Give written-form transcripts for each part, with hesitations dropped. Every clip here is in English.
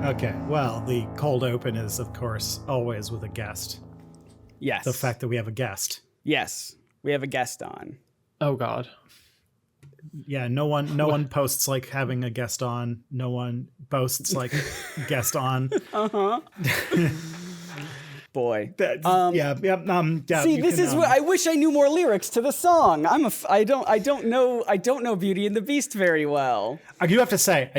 Okay, well, the cold open is, of course, always with a guest. Yes. The fact that we have a guest. Yes, we have a guest on. Oh God. Yeah, no one posts like having a guest on. No one boasts like guest on. Boy. Yeah. See, this is what I wish I knew more lyrics to the song. I don't know Beauty and the Beast very well. I do have to say.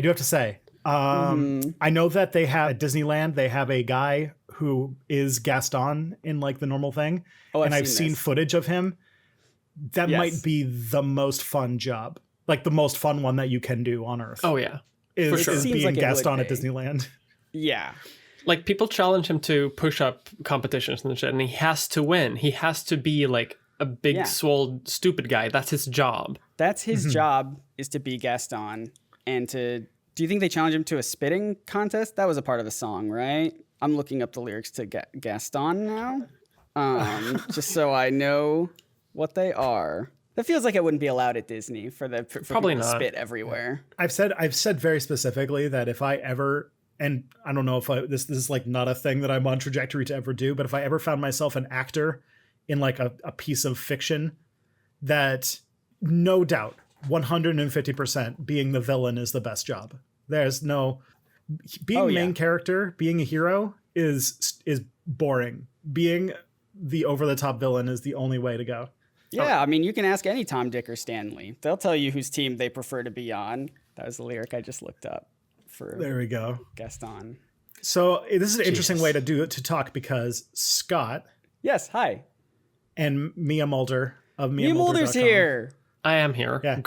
I know that they have at Disneyland. They have a guy who is Gaston in like the normal thing, and I've seen footage of him. That might be the most fun job, like the most fun one that you can do on Earth. Oh yeah, is, sure. is being Gaston at Disneyland. Yeah. Like people challenge him to push-up competitions and shit, and he has to win. He has to be like a big, swole, stupid guy. That's his job. That's his job, is to be Gaston. And to... Do you think they challenge him to a spitting contest? That was a part of the song, right? I'm looking up the lyrics to Gaston now, just so I know what they are. That feels like it wouldn't be allowed at Disney for Probably people to not. spit everywhere. I've said very specifically that if I ever, and I don't know if this is like not a thing that I'm on trajectory to ever do, but if I ever found myself an actor in like a piece of fiction, that no doubt 150% being the villain is the best job. There's no being main character, being a hero is boring. Being the over the top villain is the only way to go. Yeah, I mean, you can ask any Tom, Dick, or Stanley. They'll tell you whose team they prefer to be on. That was the lyric I just looked up for. There we go. Gaston. So this is an interesting way to talk because Scott. Yes, hi. And Mia Mulder of Mia Mulder's here. I am here. Yeah.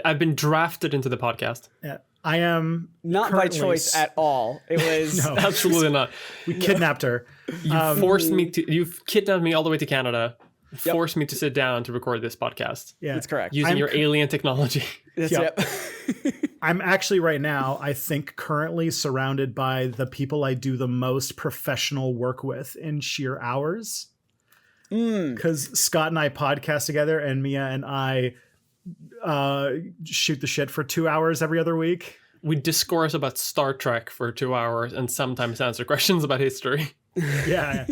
I've been drafted into the podcast. Yeah, I am not by choice at all. It was no, absolutely not. We kidnapped her. You've kidnapped me all the way to Canada. Forced me to sit down to record this podcast. Yeah, that's correct. Using your alien technology. Yep. I'm actually right now, I think currently surrounded by the people I do the most professional work with in sheer hours. Because Scott and I podcast together, and Mia and I shoot the shit for 2 hours every other week. We discourse about Star Trek for 2 hours and sometimes answer questions about history. Yeah.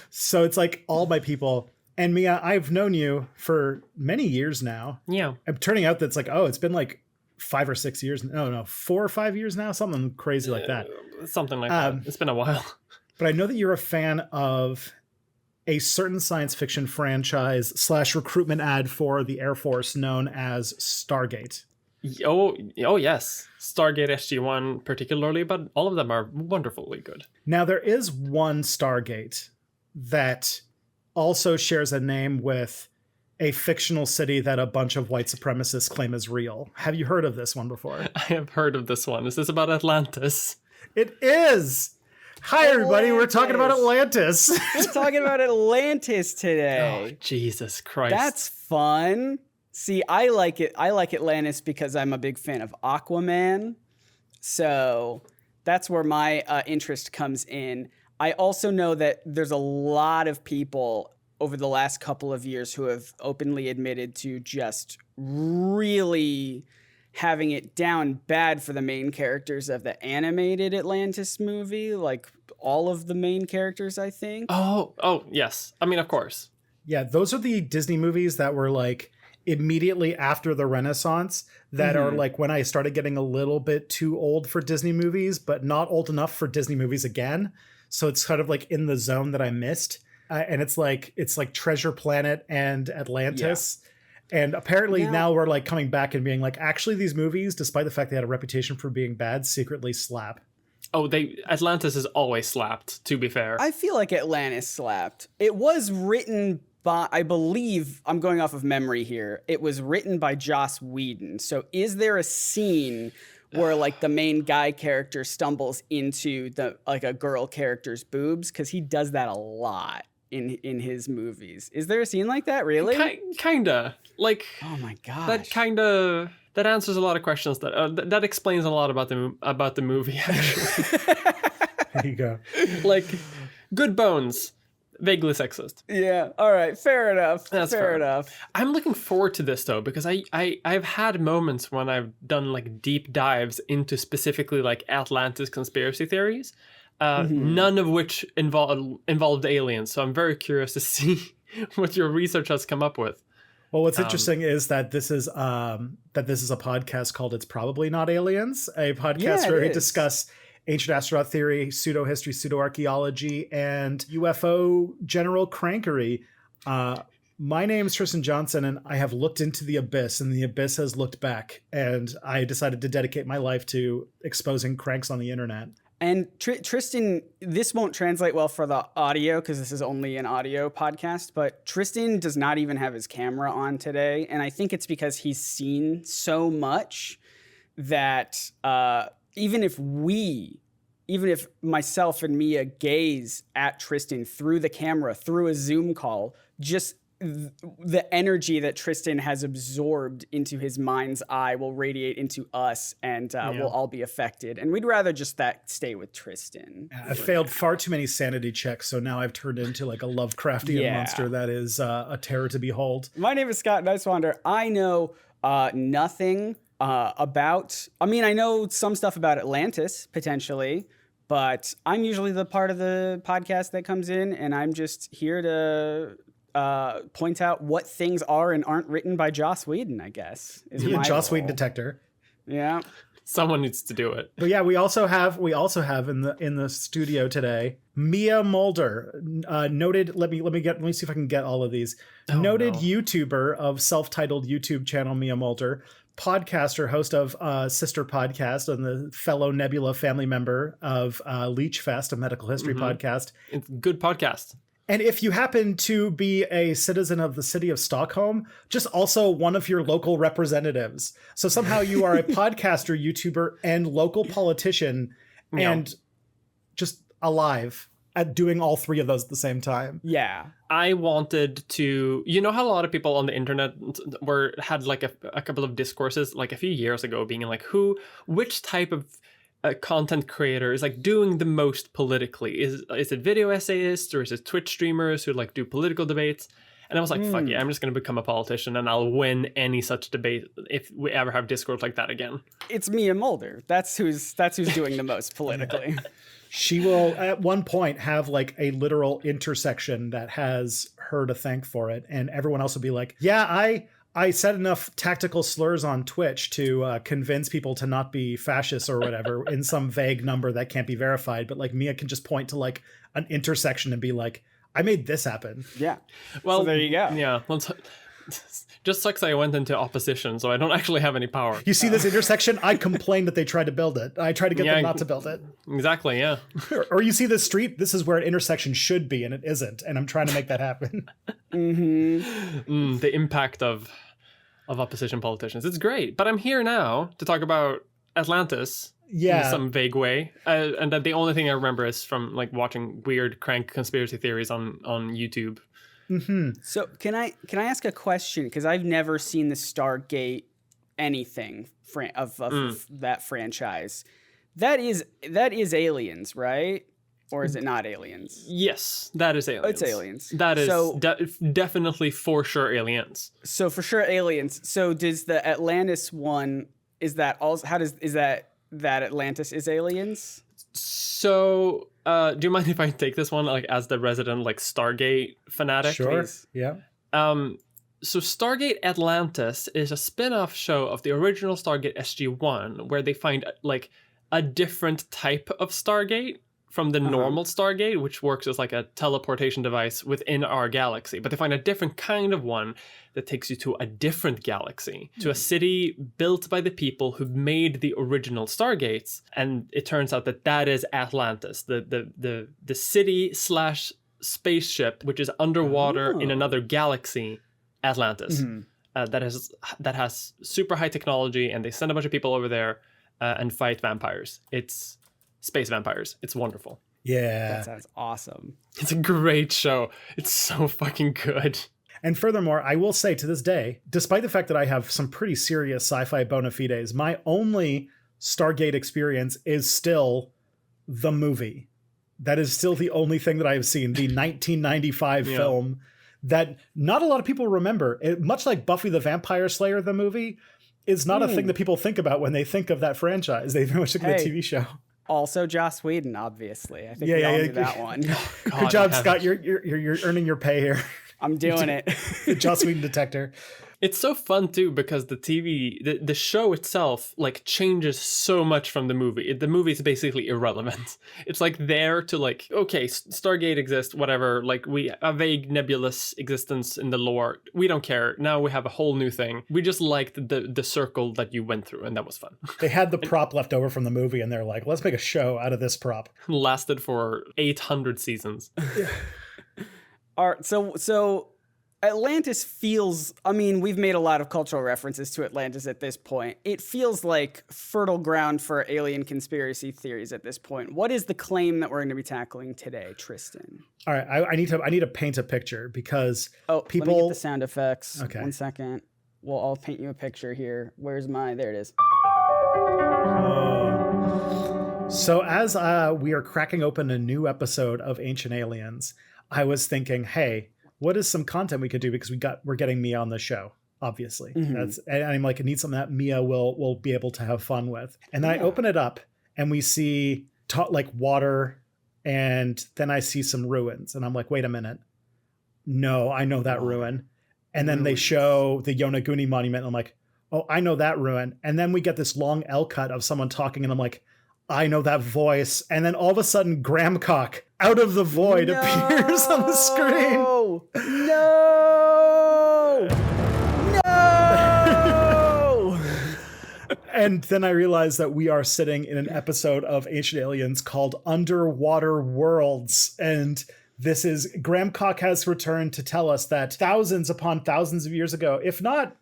So it's like all my people. And Mia, I've known you for many years now. Yeah. I'm turning out that's like, it's been like 5 or 6 years. No, 4 or 5 years now. Something crazy like that. Something like that. It's been a while. But I know that you're a fan of a certain science fiction franchise / recruitment ad for the Air Force known as Stargate. Oh yes. Stargate SG-1 particularly, but all of them are wonderfully good. Now, there is one Stargate that also shares a name with a fictional city that a bunch of white supremacists claim is real. Have you heard of this one before? I have heard of this one. Is this about Atlantis? It is! Hi, everybody. We're talking about Atlantis. We're talking about Atlantis today. Oh, Jesus Christ. That's fun. See, I like it. I like Atlantis because I'm a big fan of Aquaman. So that's where my interest comes in. I also know that there's a lot of people over the last couple of years who have openly admitted to just really having it down bad for the main characters of the animated Atlantis movie, like all of the main characters, I think. Oh, yes. I mean, of course. Yeah, those are the Disney movies that were like immediately after the Renaissance that are like when I started getting a little bit too old for Disney movies, but not old enough for Disney movies again. So it's kind of like in the zone that I missed. And it's like Treasure Planet and Atlantis. Yeah. And apparently now we're like coming back and being like, actually, these movies, despite the fact they had a reputation for being bad, secretly slap. Oh, Atlantis is always slapped, to be fair. I feel like Atlantis slapped. It was written by, I believe, I'm going off of memory here, it was written by Joss Whedon. So is there a scene where like the main guy character stumbles into like a girl character's boobs? Because he does that a lot in his movies. Is there a scene like that, really? Kinda. Like, oh my gosh. That answers a lot of questions. That explains a lot about the movie, actually. There you go. Like, good bones. vaguely sexist. Yeah. All right. Fair enough. That's fair fair. enough. I'm looking forward to this though, because I've had moments when I've done like deep dives into specifically like Atlantis conspiracy theories, none of which involved aliens. So I'm very curious to see what your research has come up with. Well, what's interesting is that this is a podcast called "It's Probably Not Aliens," a podcast where we discuss ancient astronaut theory, pseudo-history, pseudo-archaeology, and UFO general crankery. My name is Tristan Johnson, and I have looked into the abyss, and the abyss has looked back, and I decided to dedicate my life to exposing cranks on the internet. And Tristan, this won't translate well for the audio because this is only an audio podcast, but Tristan does not even have his camera on today. And I think it's because he's seen so much that even if myself and Mia gaze at Tristan through the camera, through a Zoom call, just the energy that Tristan has absorbed into his mind's eye will radiate into us, and we'll all be affected. And we'd rather just that stay with Tristan. I've failed far too many sanity checks, so now I've turned into like a Lovecraftian monster that is a terror to behold. My name is Scott Nicewander. I know nothing about... I mean, I know some stuff about Atlantis, potentially, but I'm usually the part of the podcast that comes in, and I'm just here to... point out what things are and aren't written by Joss Whedon, I guess. Joss Whedon detector. Yeah. Someone needs to do it. But yeah, we also have in the studio today Mia Mulder, noted. Let me see if I can get all of these. YouTuber of self-titled YouTube channel Mia Mulder, podcaster, host of Sister Podcast, and the fellow Nebula family member of Leech Fest, a medical history podcast. It's a good podcast. And if you happen to be a citizen of the city of Stockholm, just also one of your local representatives. So somehow you are a podcaster, YouTuber, and local politician, and just alive at doing all three of those at the same time. Yeah. I wanted to, you know how a lot of people on the internet had like a couple of discourses like a few years ago being like, which type of content creator is like doing the most politically? Is it video essayists, or is it Twitch streamers who like do political debates? And I was like, fuck yeah, I'm just going to become a politician and I'll win any such debate if we ever have Discord like that again. It's Mia Mulder. That's who's doing the most politically. She will at one point have like a literal intersection that has her to thank for it. And everyone else will be like, yeah, I said enough tactical slurs on Twitch to convince people to not be fascists or whatever in some vague number that can't be verified. But like Mia can just point to like an intersection and be like, I made this happen. Yeah. Well, so there you go. Yeah. Just sucks I went into opposition, so I don't actually have any power. You see this intersection? I complained that they tried to build it. I tried to get them not to build it. Exactly, yeah. Or you see this street? This is where an intersection should be, and it isn't. And I'm trying to make that happen. The impact of opposition politicians. It's great. But I'm here now to talk about Atlantis in some vague way. And that the only thing I remember is from like watching weird crank conspiracy theories on YouTube. Mm-hmm. So can I ask a question? Because I've never seen the Stargate anything of that franchise. That is Aliens, right? Or is it not Aliens? Yes, that is Aliens. It's Aliens. That is definitely for sure Aliens. So for sure Aliens. So does the Atlantis one, is that also, is that Atlantis is Aliens? So do you mind if I take this one like as the resident like Stargate fanatic? Sure. Please. Yeah. So Stargate Atlantis is a spin-off show of the original Stargate SG-1 where they find like a different type of Stargate from the normal Stargate, which works as like a teleportation device within our galaxy. But they find a different kind of one that takes you to a different galaxy, to a city built by the people who made the original Stargates. And it turns out that is Atlantis, the city / spaceship, which is underwater in another galaxy, Atlantis. That has super high technology, and they send a bunch of people over there and fight vampires. It's space vampires. It's wonderful. Yeah. That sounds awesome. It's a great show. It's so fucking good. And furthermore, I will say to this day, despite the fact that I have some pretty serious sci-fi bona fides, my only Stargate experience is still the movie. That is still the only thing that I have seen. The 1995 film that not a lot of people remember. Much like Buffy the Vampire Slayer, the movie, is not a thing that people think about when they think of that franchise. They very much think of the TV show. Also, Joss Whedon, obviously. I think we all knew that one. Good job, Scott. You're earning your pay here. I'm doing it. The Joss Whedon detector. It's so fun too because the show itself like changes so much from the movie. The movie is basically irrelevant. It's like there to like, okay, Stargate exists, whatever. Like a vague nebulous existence in the lore. We don't care. Now we have a whole new thing. We just liked the circle that you went through, and that was fun. They had the prop left over from the movie, and they're like, let's make a show out of this prop. Lasted for 800 seasons. All right, so Atlantis feels, I mean, we've made a lot of cultural references to Atlantis at this point. It feels like fertile ground for alien conspiracy theories at this point. What is the claim that we're going to be tackling today, Tristan? All right, I need to paint a picture because people... Let me get the sound effects. Okay. 1 second. Well, I'll paint you a picture here. Where's my... There it is. So as we are cracking open a new episode of Ancient Aliens, I was thinking, hey, what is some content we could do? Because we're getting Mia on the show, obviously. And I'm like, I need something that Mia will be able to have fun with. And then I open it up and we see like water, and then I see some ruins. And I'm like, wait a minute. No, I know that ruin. And then they show the Yonaguni monument. And I'm like, oh, I know that ruin. And then we get this long L cut of someone talking. And I'm like, I know that voice. And then all of a sudden, Gramcock out of the void appears on the screen. No! And then I realized that we are sitting in an episode of Ancient Aliens called Underwater Worlds. And this is, Gramcock has returned to tell us that thousands upon thousands of years ago, if not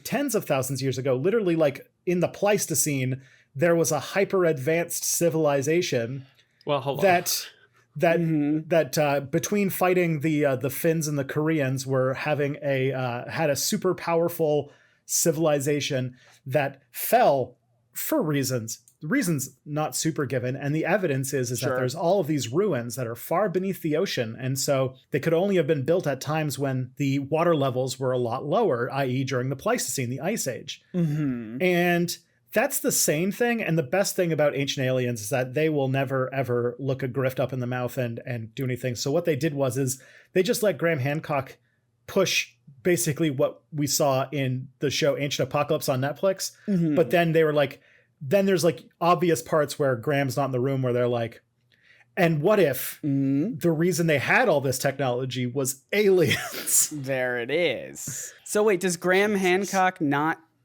tens of thousands of years ago, literally like in the Pleistocene, there was a hyper advanced civilization that between fighting the Finns and the Koreans were having had a super powerful civilization that fell for reasons not super given. And the evidence is that there's all of these ruins that are far beneath the ocean. And so they could only have been built at times when the water levels were a lot lower, i.e. during the Pleistocene, the Ice Age. And that's the same thing. And the best thing about Ancient Aliens is that they will never, ever look a grift up in the mouth and do anything. So what they did is they just let Graham Hancock push basically what we saw in the show Ancient Apocalypse on Netflix. But then they were like, then there's like obvious parts where Graham's not in the room where they're like, and what if the reason they had all this technology was aliens? There it is. So wait, does Graham Hancock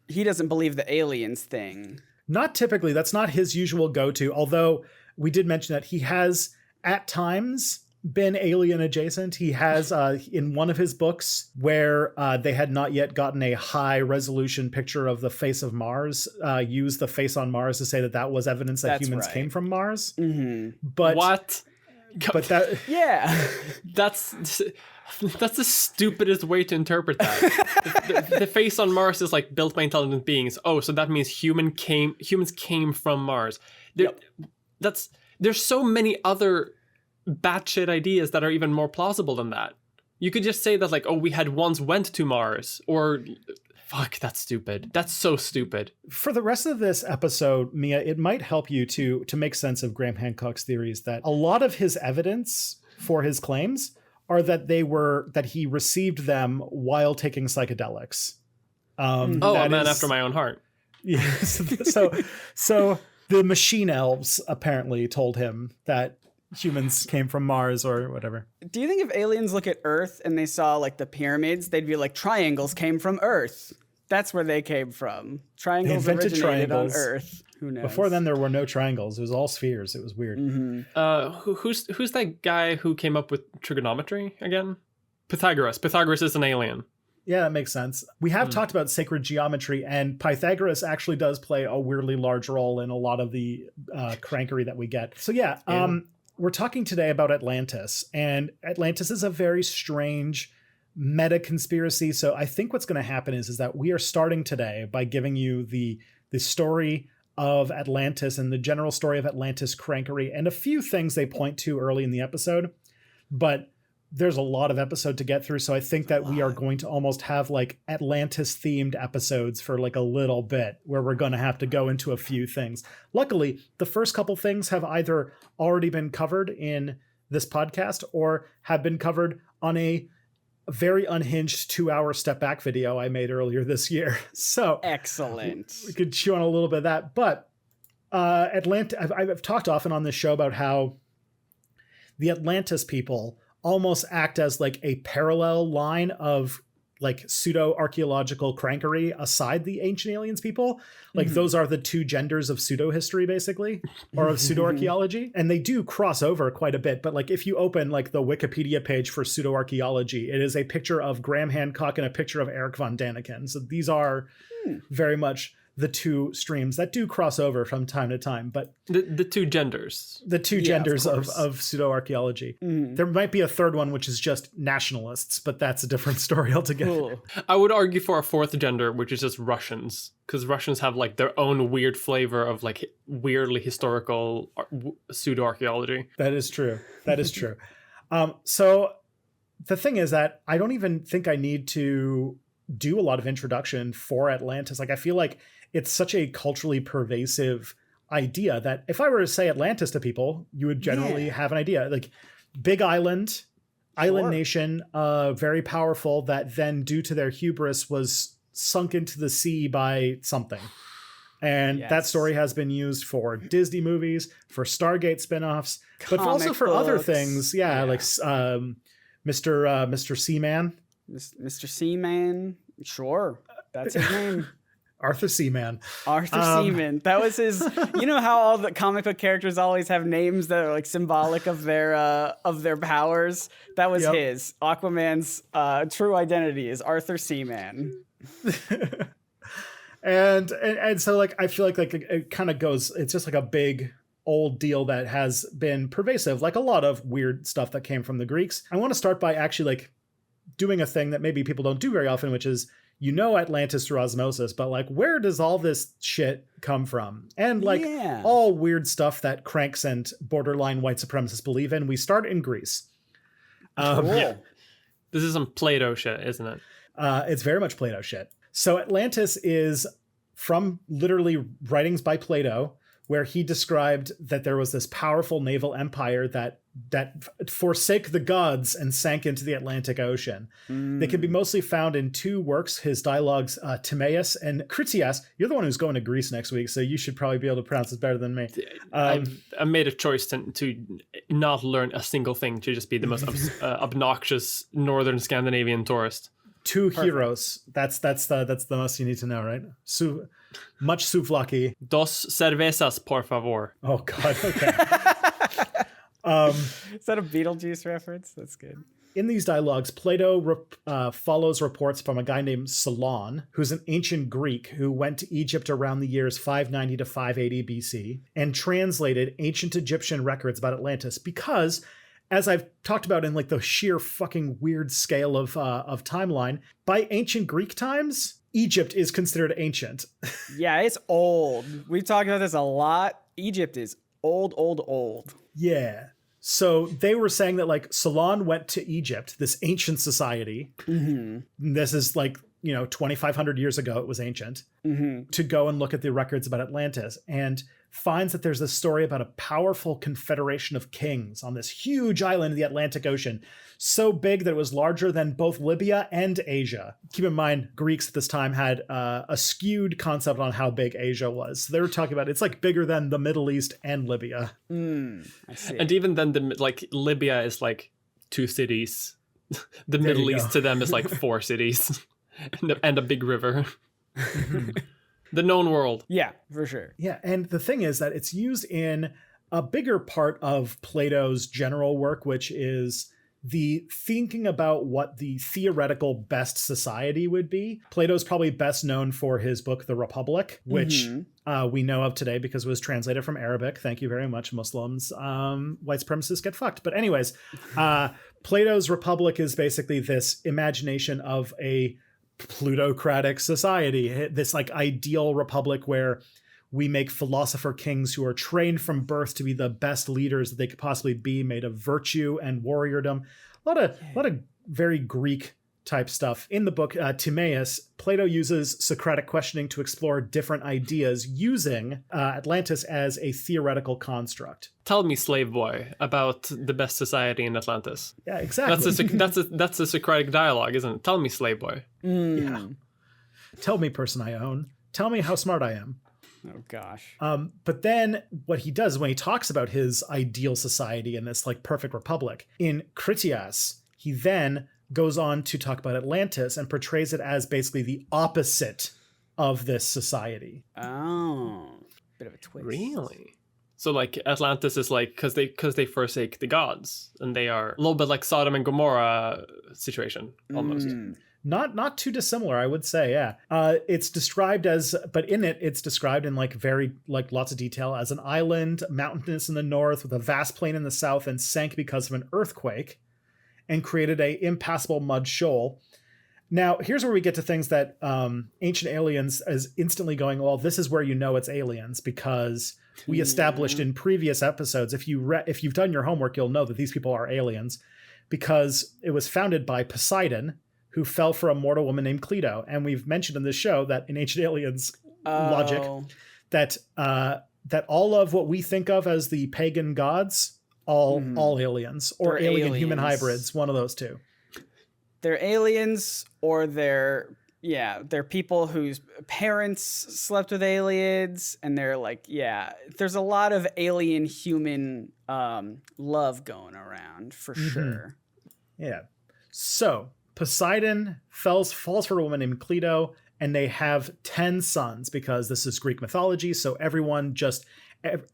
he doesn't believe the aliens thing? Not typically. That's not his usual go-to. Although we did mention that he has at times been alien adjacent. He has in one of his books where they had not yet gotten a high resolution picture of the face of Mars, used the face on Mars to say that was evidence that humans came from Mars. But what? But that that's the stupidest way to interpret that. the face on Mars is like built by intelligent beings. Oh, so that means humans came from Mars. There's so many other batshit ideas that are even more plausible than that. You could just say that like, oh, we had once went to Mars, or fuck, that's stupid. That's so stupid. For the rest of this episode, Mia, it might help you to make sense of Graham Hancock's theories that a lot of his evidence for his claims are that he received them while taking psychedelics. After my own heart. Yes. So the machine elves apparently told him that humans came from Mars or whatever. Do you think if aliens look at Earth and they saw like the pyramids, they'd be like, triangles came from Earth? That's where they came from. Triangles originated on Earth. Who knows? Before then, there were no triangles. It was all spheres. It was weird. Who's that guy who came up with trigonometry again? Pythagoras. Pythagoras is an alien. Yeah, that makes sense. We have talked about sacred geometry, and Pythagoras actually does play a weirdly large role in a lot of the crankery that we get. So yeah. We're talking today about Atlantis, and Atlantis is a very strange meta conspiracy. So I think what's going to happen is that we are starting today by giving you the story of Atlantis and the general story of Atlantis crankery, and a few things they point to early in the episode. But there's a lot of episode to get through, so I think that we are going to almost have like Atlantis themed episodes for like a little bit, where we're going to have to go into a few things. Luckily, the first couple things have either already been covered in this podcast or have been covered on a very unhinged 2-hour step back video I made earlier this year. So excellent. We could chew on a little bit of that, but I've talked often on this show about how the Atlantis people almost act as like a parallel line of like pseudo archaeological crankery aside the ancient aliens people. Like those are the two genders of pseudo history, basically, or of pseudo archaeology. And they do cross over quite a bit. But like if you open like the Wikipedia page for pseudo archaeology, it is a picture of Graham Hancock and a picture of Eric von Daniken. So these are very much the two streams that do cross over from time to time, but the two genders of pseudo archaeology. There might be a third one, which is just nationalists, but that's a different story altogether. Cool. I would argue for a fourth gender, which is just Russians, because Russians have like their own weird flavor of like weirdly historical pseudo archaeology. That is true. That is true. So the thing is that I don't even think I need to do a lot of introduction for Atlantis. Like I feel like it's such a culturally pervasive idea that if I were to say Atlantis to people, you would generally have an idea. Like big island nation, very powerful, that then due to their hubris was sunk into the sea by something. And that story has been used for Disney movies, for Stargate spinoffs, but also for other things. Like Mr. Seaman. Mr. Seaman. Sure. That's his name. Arthur Seaman. Arthur Seaman. That was his. You know how all the comic book characters always have names that are like symbolic of their powers? That was his. Aquaman's true identity is Arthur Seaman. and so like I feel like it kind of goes. It's just like a big old deal that has been pervasive, like a lot of weird stuff that came from the Greeks. I want to start by actually like doing a thing that maybe people don't do very often, which is, Atlantis through osmosis, but like, where does all this shit come from? And like all weird stuff that cranks and borderline white supremacists believe in, we start in Greece. This is some Plato shit, isn't it? It's very much Plato shit. So Atlantis is from literally writings by Plato, where he described that there was this powerful naval empire that forsake the gods and sank into the Atlantic Ocean. They can be mostly found in two works, his dialogues, Timaeus and Critias. You're the one who's going to Greece next week, so you should probably be able to pronounce this better than me. I made a choice to not learn a single thing, to just be the most obnoxious northern Scandinavian tourist. Two heroes. That's the most you need to know, right? Much souvlaki. Dos cervezas, por favor. Oh God. Okay. Is that a Beetlejuice reference? That's good. In these dialogues, Plato follows reports from a guy named Solon, who's an ancient Greek who went to Egypt around the years 590 to 580 BC and translated ancient Egyptian records about Atlantis because, as I've talked about in like the sheer fucking weird scale of timeline, by ancient Greek times, Egypt is considered ancient. Yeah, it's old. We've talked about this a lot. Egypt is old. Yeah. So they were saying that like Solon went to Egypt, this ancient society. This is like, 2,500 years ago, it was ancient, to go and look at the records about Atlantis, and finds that there's this story about a powerful confederation of kings on this huge island in the Atlantic Ocean, so big that it was larger than both Libya and Asia. Keep in mind, Greeks at this time had a skewed concept on how big Asia was. So they were talking about it's like bigger than the Middle East and Libya. I see. And even then, Libya is like 2 cities. The Middle East to them is like 4 cities and a big river. The known world. Yeah, for sure. Yeah, and the thing is that it's used in a bigger part of Plato's general work, which is the thinking about what the theoretical best society would be. Plato's probably best known for his book, The Republic, which we know of today because it was translated from Arabic. Thank you very much, Muslims. White supremacists get fucked. But anyways, Plato's Republic is basically this imagination of a plutocratic society, this like ideal republic where We make philosopher kings who are trained from birth to be the best leaders that they could possibly be, made of virtue and warriordom. A lot of very Greek type stuff. In the book Timaeus, Plato uses Socratic questioning to explore different ideas using Atlantis as a theoretical construct. Tell me, slave boy, about the best society in Atlantis. Yeah, exactly. That's a Socratic dialogue, isn't it? Tell me, slave boy. Yeah. Tell me, person I own. Tell me how smart I am. Oh gosh. But then what he does when he talks about his ideal society and this like perfect republic in Critias, he then goes on to talk about Atlantis and portrays it as basically the opposite of this society. Oh, bit of a twist. Really? So like Atlantis is like because they forsake the gods, and they are a little bit like Sodom and Gomorrah situation almost. Not too dissimilar, I would say. Yeah, it's described as, but in it, it's described in like very like lots of detail as an island, mountainous in the north, with a vast plain in the south, and sank because of an earthquake, and created a impassable mud shoal. Now, here's where we get to things that Ancient Aliens is instantly going, well, this is where you know it's aliens, because we established in previous episodes, if you've done your homework, you'll know that these people are aliens, because it was founded by Poseidon, who fell for a mortal woman named Cleito. And we've mentioned in this show that in Ancient Aliens logic, that all of what we think of as the pagan gods, all aliens, or They're alien aliens. human hybrids, one of those two. They're aliens, or they're people whose parents slept with aliens, and they're like, there's a lot of alien human love going around for sure. Yeah. So Poseidon falls for a woman named Cleito, and they have 10 sons, because this is Greek mythology. So everyone just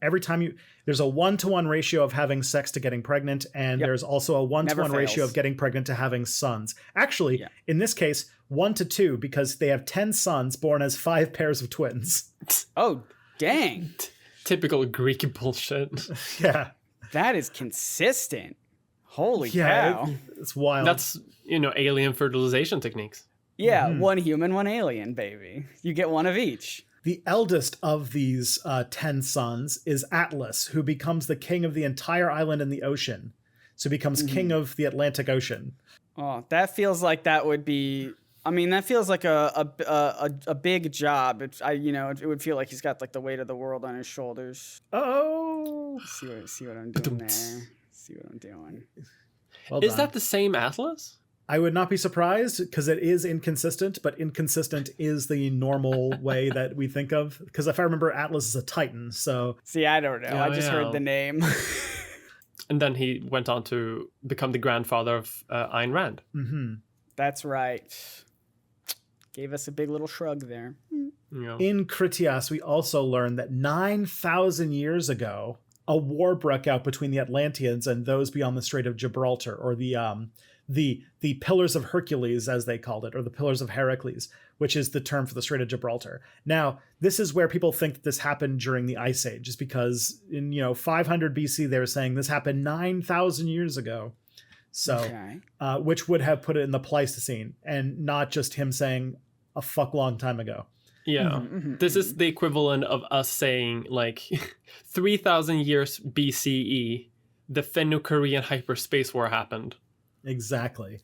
every time there's a 1-to-1 ratio of having sex to getting pregnant, and there's also a 1-to-1 ratio of getting pregnant to having sons. Actually, in this case, 1-to-2, because they have 10 sons born as 5 pairs of twins. Oh, dang. Typical Greek bullshit. Yeah. That is consistent. Holy Yeah, cow. it's wild. That's, alien fertilization techniques. Yeah, one human, one alien, baby. You get one of each. The eldest of these 10 sons is Atlas, who becomes the king of the entire island in the ocean. So he becomes king of the Atlantic Ocean. Oh, that feels like that would be. I mean, that feels like a big job. It would feel like he's got like the weight of the world on his shoulders. Oh, See what I'm doing there. See what I'm doing. well Is done. that the same Atlas? I would not be surprised, because it is inconsistent, but inconsistent is the normal way that we think of. Because if I remember, Atlas is a Titan, so... See, I don't know. Oh, I just heard the name. And then he went on to become the grandfather of Ayn Rand. Mm-hmm. That's right. Gave us a big little shrug there. In Critias, we also learned that 9,000 years ago, a war broke out between the Atlanteans and those beyond the Strait of Gibraltar, or the Pillars of Hercules, as they called it, or the Pillars of Heracles, which is the term for the Strait of Gibraltar. Now, this is where people think that this happened during the Ice Age, just because in 500 BC they were saying this happened 9,000 years ago. So, which would have put it in the Pleistocene, and not just him saying a fuck long time ago. Yeah, this is the equivalent of us saying like 3,000 years BCE, the Finno-Korean hyperspace war happened. Exactly.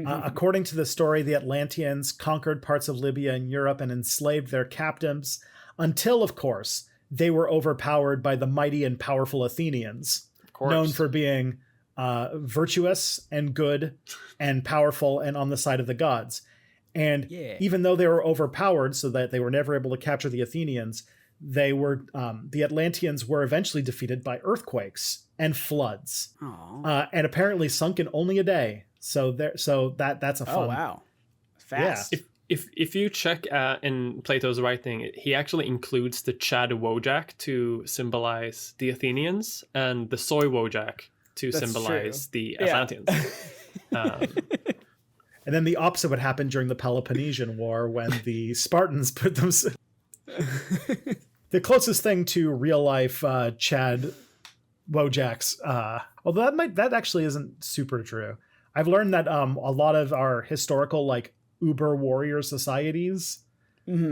According to the story, the Atlanteans conquered parts of Libya and Europe and enslaved their captives until, of course, they were overpowered by the mighty and powerful Athenians, known for being virtuous and good and powerful and on the side of the gods. And even though they were overpowered, so that they were never able to capture the Athenians, the Atlanteans were eventually defeated by earthquakes and floods, and apparently sunk in only a day. So that's a fun. Oh wow, fast. Yeah. If you check in Plato's writing, he actually includes the Chad Wojak to symbolize the Athenians, and the Soy Wojak to symbolize the Atlanteans. And then the opposite would happen during the Peloponnesian War, when the Spartans put them. The closest thing to real life Chad Wojaks, although that actually isn't super true. I've learned that a lot of our historical like uber warrior societies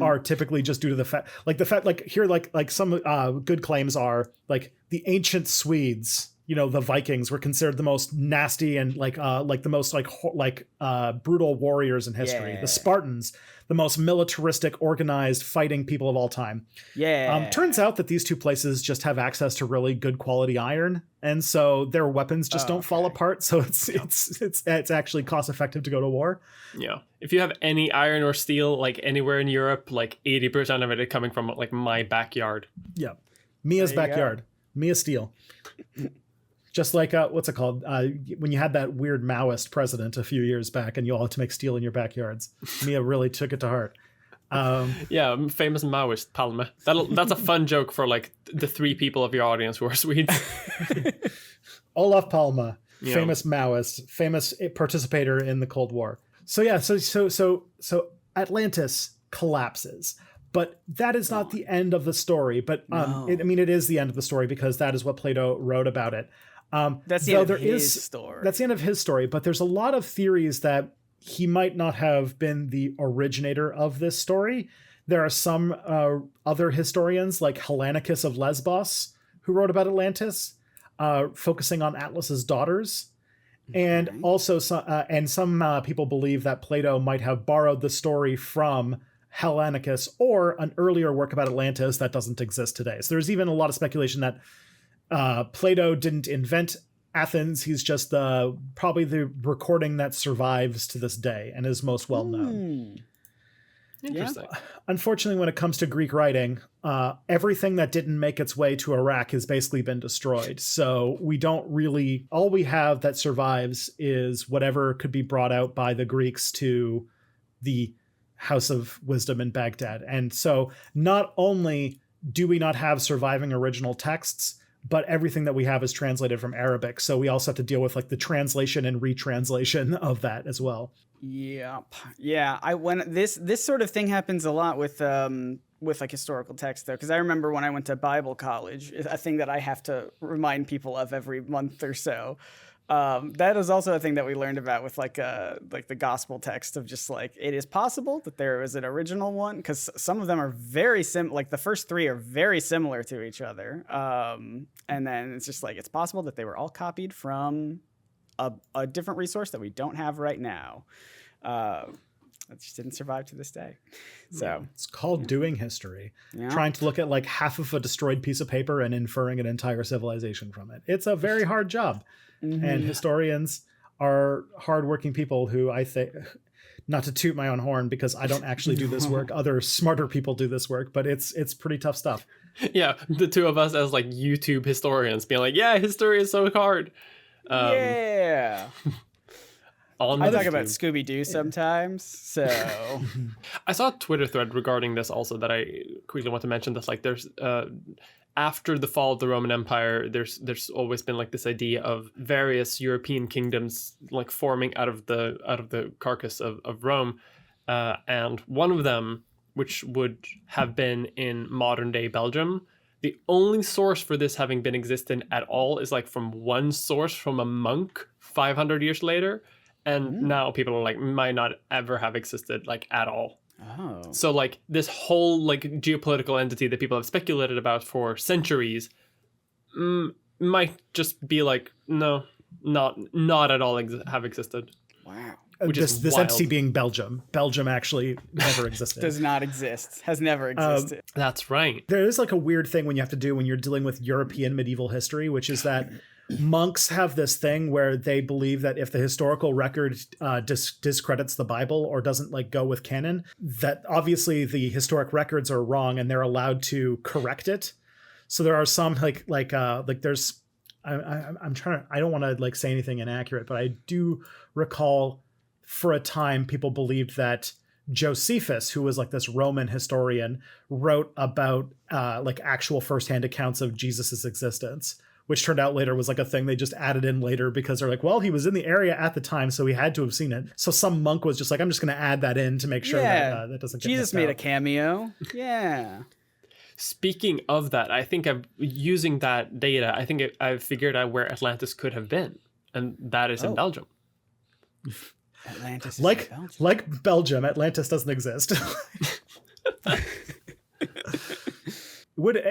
are typically just due to the fact like here like some good claims are like the ancient Swedes, the Vikings were considered the most nasty and like the most brutal warriors in history. Yeah. The Spartans, the most militaristic, organized fighting people of all time. Yeah. Turns out that these two places just have access to really good quality iron, and so their weapons just don't fall apart. So it's actually cost effective to go to war. Yeah. If you have any iron or steel like anywhere in Europe, like 80% of it is coming from like my backyard. Yeah. Mia's backyard. Mia Steel. Just like, what's it called? When you had that weird Maoist president a few years back and you all had to make steel in your backyards. Mia really took it to heart. Yeah, famous Maoist, Palme. That's a fun joke for like the 3 people of your audience who are Swedes. Olaf Palme, famous Maoist, famous participator in the Cold War. So yeah, so Atlantis collapses. But that is not the end of the story. But it is the end of the story because that is what Plato wrote about it. That's the end of his story. That's the end of his story. But there's a lot of theories that he might not have been the originator of this story. There are some other historians like Hellanicus of Lesbos who wrote about Atlantis, focusing on Atlas's daughters. Okay. And also some people believe that Plato might have borrowed the story from Hellanicus or an earlier work about Atlantis that doesn't exist today. So there's even a lot of speculation that Plato didn't invent Athens. He's just probably the recording that survives to this day and is most well known. Interesting. Yeah. Unfortunately, when it comes to Greek writing, everything that didn't make its way to Iraq has basically been destroyed. So we don't really, all we have that survives is whatever could be brought out by the Greeks to the House of Wisdom in Baghdad. And so not only do we not have surviving original texts, but everything that we have is translated from Arabic. So we also have to deal with like the translation and retranslation of that as well. Yep. Yeah. This sort of thing happens a lot with like historical text though, because I remember when I went to Bible college, a thing that I have to remind people of every month or so. That is also a thing that we learned about with like the gospel text of just like it is possible that there is an original one because some of them are very similar. Like the first 3 are very similar to each other, and then it's just like it's possible that they were all copied from a different resource that we don't have right now. It just didn't survive to this day. So it's called doing history, trying to look at like half of a destroyed piece of paper and inferring an entire civilization from it. It's a very hard job. Mm-hmm. And historians are hardworking people who I think, not to toot my own horn because I don't actually do this work. Other smarter people do this work, but it's pretty tough stuff. Yeah, the two of us as like YouTube historians being like, yeah, history is so hard. Yeah. I talk about Scooby-Doo sometimes, so... I saw a Twitter thread regarding this also that I quickly want to mention. That's like there's... after the fall of the Roman Empire, there's always been like this idea of various European kingdoms like forming out of the carcass of Rome, and one of them, which would have been in modern day Belgium, the only source for this having been existent at all is like from one source from a monk 500 years later, and now people are like might not ever have existed like at all. Oh. So like this whole like geopolitical entity that people have speculated about for centuries might just be like not at all have existed. Wow. Which is this wild. entity being Belgium. Belgium actually never existed. Does not exist. Has never existed. That's right. There is like a weird thing when you have to do when you're dealing with European medieval history, which is that monks have this thing where they believe that if the historical record discredits the Bible or doesn't like go with canon, that obviously the historic records are wrong and they're allowed to correct it. So there are some like there's I'm trying to, I don't want to like say anything inaccurate, but I do recall for a time people believed that Josephus, who was like this Roman historian, wrote about like actual firsthand accounts of Jesus's existence, which turned out later was like a thing they just added in later because they're like, well, he was in the area at the time, so he had to have seen it. So some monk was just like, I'm just going to add that in to make sure that that doesn't get Jesus made a cameo. Yeah. Speaking of that, I think using that data, I think I've figured out where Atlantis could have been, and that is in Belgium. Atlantis is like in Belgium. like Belgium, Atlantis doesn't exist.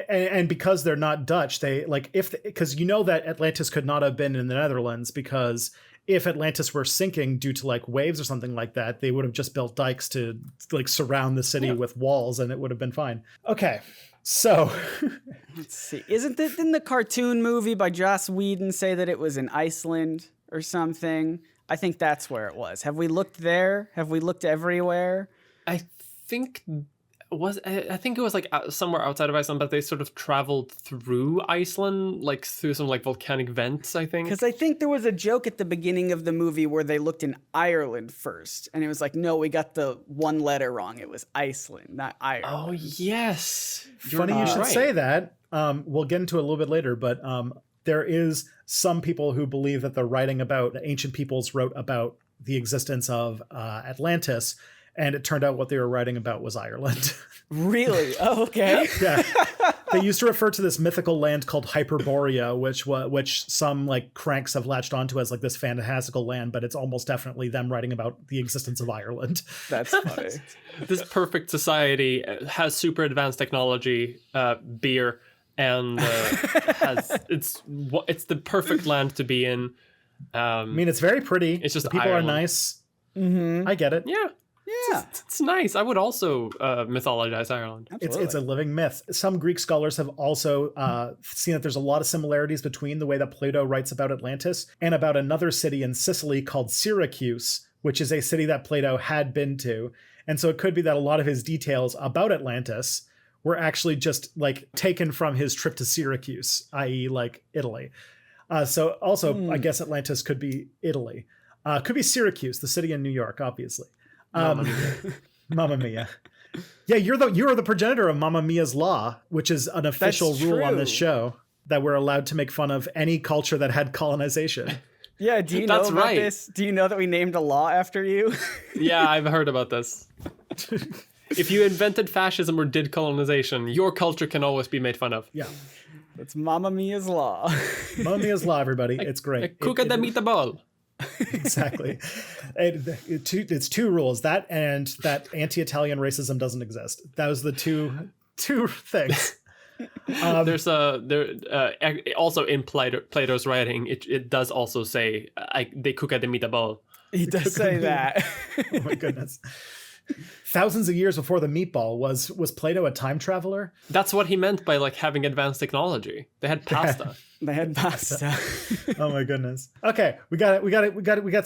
And because they're not Dutch, they like because you know that Atlantis could not have been in the Netherlands, because if Atlantis were sinking due to like waves or something like that, they would have just built dikes to like surround the city with walls, and it would have been fine. Okay, so let's see. Didn't the cartoon movie by Joss Whedon say that it was in Iceland or something? I think that's where it was. Have we looked there? Have we looked everywhere? I think it was like somewhere outside of Iceland, but they sort of traveled through Iceland, like through some like volcanic vents, I think. Because I think there was a joke at the beginning of the movie where they looked in Ireland first, and it was like, no, we got the one letter wrong. It was Iceland, not Ireland. Oh yes, funny you should say that. We'll get into it a little bit later, but there is some people who believe that the writing about the ancient peoples wrote about the existence of Atlantis. And it turned out what they were writing about was Ireland. Really? Oh, okay. Yeah. They used to refer to this mythical land called Hyperborea, which some like cranks have latched onto as like this fantastical land, but it's almost definitely them writing about the existence of Ireland. That's funny. This perfect society has super advanced technology, beer, and it's the perfect land to be in. I mean, it's very pretty. It's just the people Ireland. are nice. Mm-hmm. I get it. Yeah. Yeah. It's nice. I would also mythologize Ireland. It's a living myth. Some Greek scholars have also seen that there's a lot of similarities between the way that Plato writes about Atlantis and about another city in Sicily called Syracuse, which is a city that Plato had been to. And so it could be that a lot of his details about Atlantis were actually just like taken from his trip to Syracuse, i.e. like Italy. So also, I guess Atlantis could be Italy. Could be Syracuse, the city in New York, obviously. Mamma Mia. Yeah, you're the progenitor of Mamma Mia's Law, which is an official rule on this show that we're allowed to make fun of any culture that had colonization. Yeah, do you know about this? Do you know that we named a law after you? Yeah, I've heard about this. If you invented fascism or did colonization, your culture can always be made fun of. Yeah. It's Mamma Mia's Law. Mamma Mia's Law, everybody. It's great. Cuca de meatball. Exactly. It's two rules, that and that anti-Italian racism doesn't exist. Those are the two things. There's also in Plato's writing, it does also say de cuca de meatball. He does say that. Oh my goodness. Thousands of years before the meatball, was Plato a time traveler? That's what he meant by like having advanced technology. They had pasta. They had pasta. Oh my goodness. Okay, we got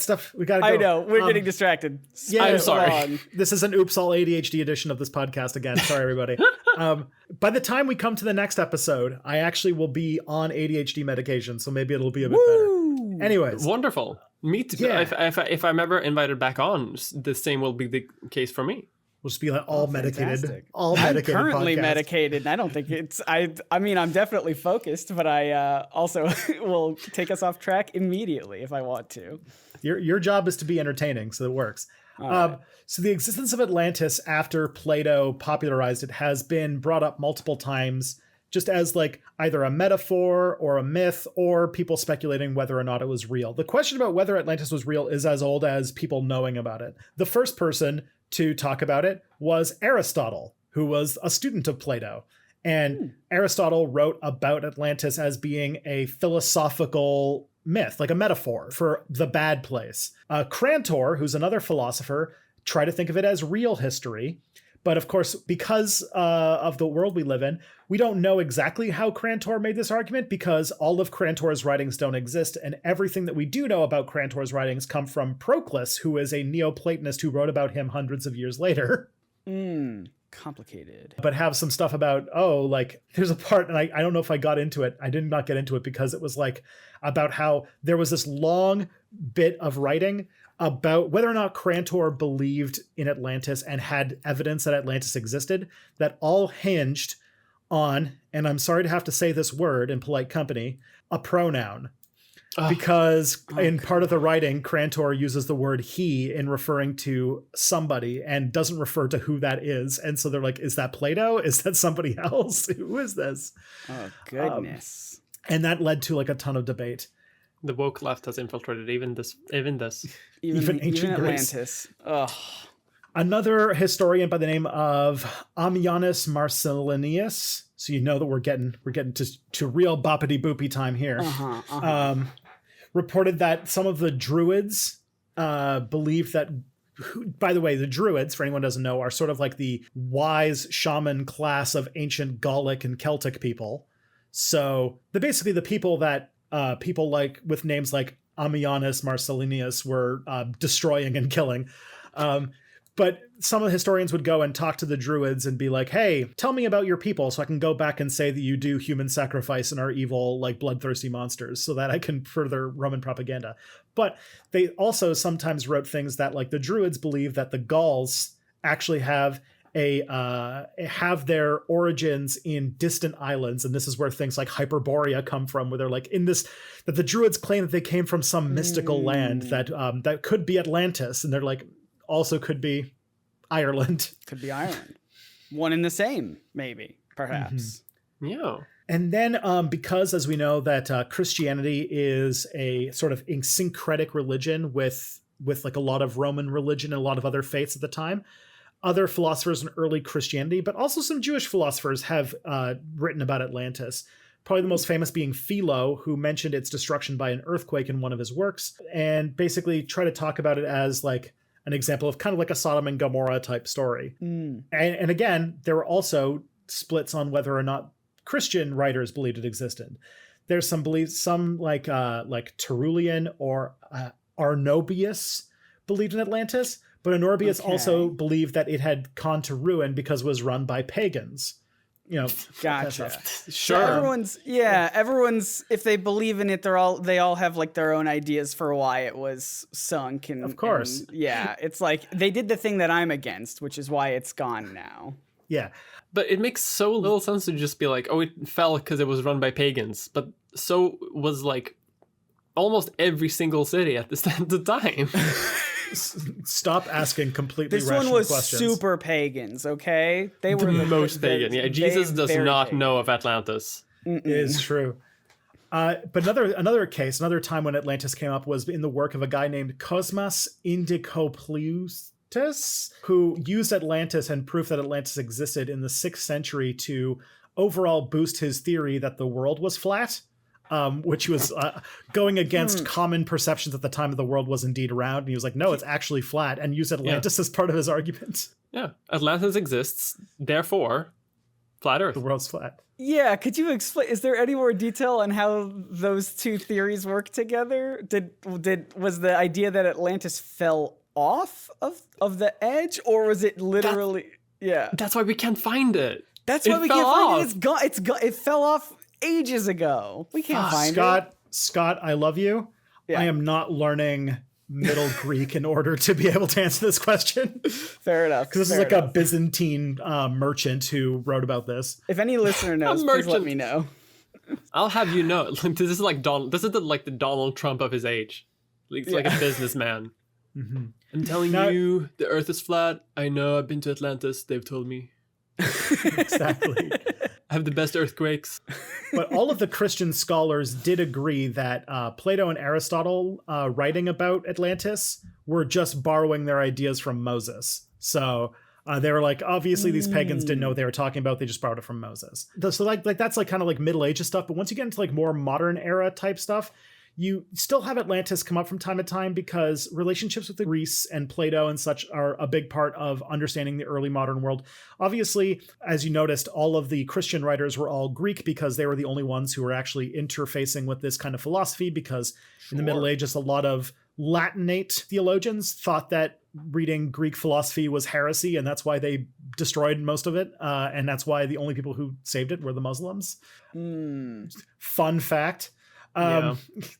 stuff. We got to go. I know, we're getting distracted. Yeah, I'm sorry. This is an Oops All ADHD edition of this podcast again. Sorry, everybody. By the time we come to the next episode, I actually will be on ADHD medication, so maybe it'll be a bit better. Anyways. Wonderful. Me too. Yeah. If I'm ever invited back on, the same will be the case for me. We'll just be like all medicated. Fantastic. I'm currently podcast. medicated. I don't think it's. I mean, I'm definitely focused, but I also will take us off track immediately if I want to. Your job is to be entertaining, so it works. Right. So the existence of Atlantis after Plato popularized it has been brought up multiple times, just as like either a metaphor or a myth, or people speculating whether or not it was real. The question about whether Atlantis was real is as old as people knowing about it. The first person to talk about it was Aristotle, who was a student of Plato. And Aristotle wrote about Atlantis as being a philosophical myth, like a metaphor for the bad place. Crantor, who's another philosopher, tried to think of it as real history. But of course, because of the world we live in, we don't know exactly how Crantor made this argument, because all of Crantor's writings don't exist, and everything that we do know about Crantor's writings come from Proclus, who is a Neoplatonist who wrote about him hundreds of years later. Complicated. But have some stuff about, like there's a part, and I don't know if I got into it. I did not get into it because it was like about how there was this long bit of writing about whether or not Crantor believed in Atlantis and had evidence that Atlantis existed, that all hinged on, and I'm sorry to have to say this word in polite company, a pronoun. Because in part of the writing, Crantor uses the word he in referring to somebody and doesn't refer to who that is. And so they're like, is that Plato? Is that somebody else? Who is this? Oh, goodness. And that led to like a ton of debate. The woke left has infiltrated even this. Even ancient Greece. Atlantis. Ugh. Another historian by the name of Ammianus Marcellinus. So you know that we're getting to real boppity boopy time here. Reported that some of the Druids believed that. By the way, the Druids, for anyone who doesn't know, are sort of like the wise shaman class of ancient Gallic and Celtic people. So they're basically the people that people like with names like Ammianus Marcellinus were destroying and killing. But some of the historians would go and talk to the Druids and be like, hey, tell me about your people so I can go back and say that you do human sacrifice and are evil, like bloodthirsty monsters, so that I can further Roman propaganda. But they also sometimes wrote things that, like, the Druids believe that the Gauls actually have their origins in distant islands, and this is where things like Hyperborea come from, where they're like that the Druids claim that they came from some mystical land that could be Atlantis, and they're like, also could be Ireland. Could be Ireland. One and the same, maybe, perhaps. Mm-hmm. Yeah. And then because, as we know, that Christianity is a sort of syncretic religion with like a lot of Roman religion and a lot of other faiths at the time, other philosophers in early Christianity, but also some Jewish philosophers have written about Atlantis. Probably the most famous being Philo, who mentioned its destruction by an earthquake in one of his works, and basically try to talk about it as like an example of kind of like a Sodom and Gomorrah type story. And again, there were also splits on whether or not Christian writers believed it existed. There's some beliefs, some like Tertullian or Arnobius believed in Atlantis, but Arnobius also believed that it had gone to ruin because it was run by pagans. You know, gotcha. Sure. So everyone's if they believe in it, they all have like their own ideas for why it was sunk, and of course, it's like they did the thing that I'm against, which is why it's gone now. Yeah. But it makes so little sense to just be like, oh, it fell because it was run by pagans. But so was like almost every single city at the time. Stop asking completely this rational one was questions. Super pagans, okay? They were the most pagan. Yeah, Jesus does not know of Atlantis. It is true. But another time when Atlantis came up was in the work of a guy named Cosmas Indicopleustes, who used Atlantis and proof that Atlantis existed in the 6th century to overall boost his theory that the world was flat. Which was going against common perceptions at the time of the world was indeed round. And he was like, no, it's actually flat, and used Atlantis as part of his argument. Yeah, Atlantis exists, therefore, flat Earth. The world's flat. Yeah, could you explain? Is there any more detail on how those two theories work together? Was the idea that Atlantis fell off of the edge, or was it literally? That's why we can't find it. That's why we can't find it. It's gone. It fell off ages ago. We can't find it. Scott, I love you. Yeah. I am not learning Middle Greek in order to be able to answer this question. Fair enough. Because this is like a Byzantine merchant who wrote about this. If any listener knows, please let me know. I'll have you know. This is like the Donald Trump of his age. It's like a businessman. Mm-hmm. I'm telling you, the Earth is flat. I know. I've been to Atlantis. They've told me. Exactly. I have the best earthquakes. But all of the Christian scholars did agree that Plato and Aristotle writing about Atlantis were just borrowing their ideas from Moses. So they were like, obviously these pagans didn't know what they were talking about. They just borrowed it from Moses. So like that's like kind of like Middle Ages stuff. But once you get into like more modern era type stuff, you still have Atlantis come up from time to time because relationships with Greece and Plato and such are a big part of understanding the early modern world. Obviously, as you noticed, all of the Christian writers were all Greek because they were the only ones who were actually interfacing with this kind of philosophy, because in the Middle Ages, a lot of Latinate theologians thought that reading Greek philosophy was heresy, and that's why they destroyed most of it. And that's why the only people who saved it were the Muslims. Fun fact. That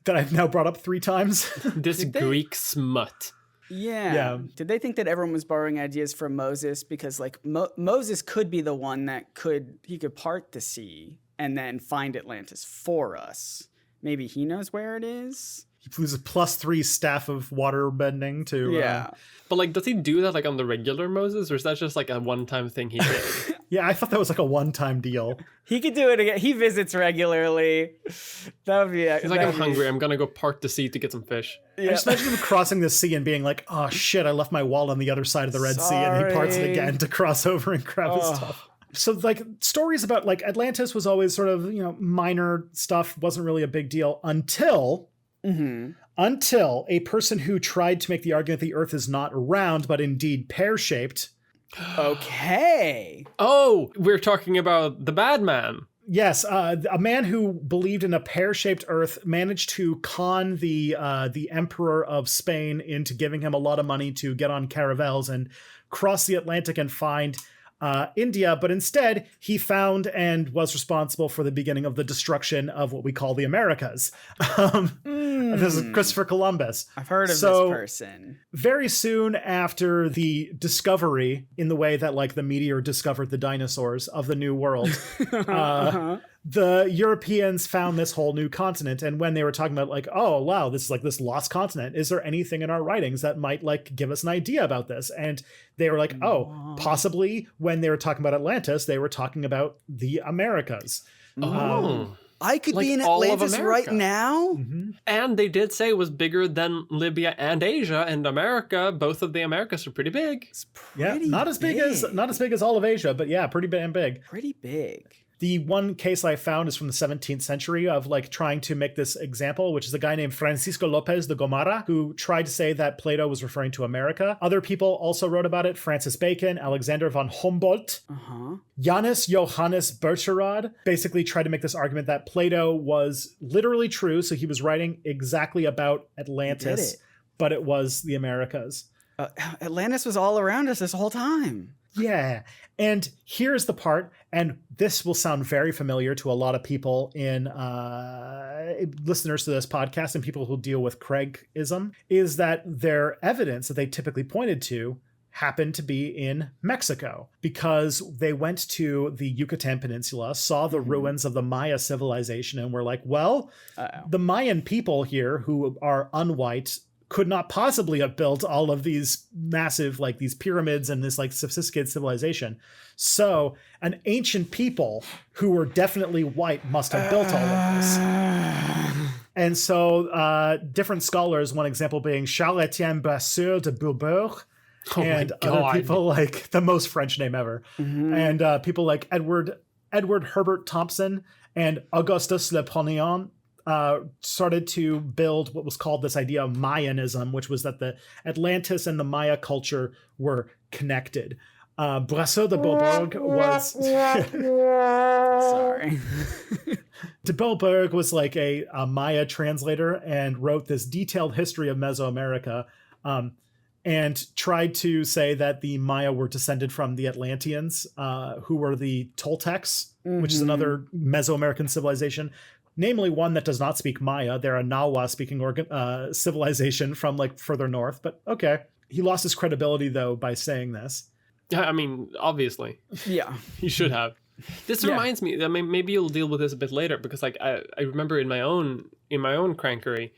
I've now brought up 3 times. This Greek smut. Yeah. Did they think that everyone was borrowing ideas from Moses? Because like Moses could be the one that could part the sea and then find Atlantis for us. Maybe he knows where it is. He loses a +3 staff of water bending to. But like, does he do that like on the regular Moses, or is that just like a one-time thing he did? Yeah, I thought that was like a one-time deal. He could do it again. He visits regularly. That would be. He's like, I'm hungry. I'm gonna go park the sea to get some fish. I just imagine him crossing the sea and being like, "Oh shit, I left my wallet on the other side of the Red Sea," and he parts it again to cross over and grab his stuff. So like stories about like Atlantis was always sort of, minor stuff, wasn't really a big deal until a person who tried to make the argument the Earth is not round but indeed pear-shaped. Okay. Oh, we're talking about the bad man. Yes, a man who believed in a pear-shaped Earth managed to con the Emperor of Spain into giving him a lot of money to get on caravels and cross the Atlantic and find India, but instead he found and was responsible for the beginning of the destruction of what we call the Americas. This is Christopher Columbus. I've heard of this person. Very soon after the discovery, in the way that like the meteor discovered the dinosaurs of the New World, the Europeans found this whole new continent. And when they were talking about like, oh, wow, this is like this lost continent. Is there anything in our writings that might like give us an idea about this? And they were like, oh, possibly when they were talking about Atlantis, they were talking about the Americas. I could Like be in all of Atlantis right America. now. And they did say it was bigger than Libya and Asia and America. Both of the Americas are pretty big. It's pretty Not as big as all of Asia, but yeah, pretty big. Pretty big. The one case I found is from the 17th century of like trying to make this example, which is a guy named Francisco Lopez de Gomara, who tried to say that Plato was referring to America. Other people also wrote about it. Francis Bacon, Alexander von Humboldt, Johannes Burcherod basically tried to make this argument that Plato was literally true. So he was writing exactly about Atlantis, but it was the Americas. Atlantis was all around us this whole time. Yeah. And here's the part, and this will sound very familiar to a lot of people in listeners to this podcast and people who deal with Craigism, is that their evidence that they typically pointed to happened to be in Mexico because they went to the Yucatan Peninsula, saw the ruins of the Maya civilization, and were like, well, the Mayan people here who are unwhite could not possibly have built all of these massive, like these pyramids and this like sophisticated civilization. So an ancient people who were definitely white must have built all of this. And so different scholars, one example being Charles-Étienne Brasseur de Bourbourg, and other people like the most French name ever. And people like Edward Herbert Thompson and Augustus Le Ponion started to build what was called this idea of Mayanism, which was that the Atlantis and the Maya culture were connected. Brasseur de Bourbourg was... Sorry. De Bourbourg was like a Maya translator and wrote this detailed history of Mesoamerica, and tried to say that the Maya were descended from the Atlanteans, who were the Toltecs, which is another Mesoamerican civilization. Namely, one that does not speak Maya. They're a Nahua-speaking civilization from like further north. But okay, he lost his credibility though by saying this. Yeah, I mean, obviously. Yeah, he should have. This reminds me. I mean, maybe you'll deal with this a bit later because, like, I remember in my own crankery,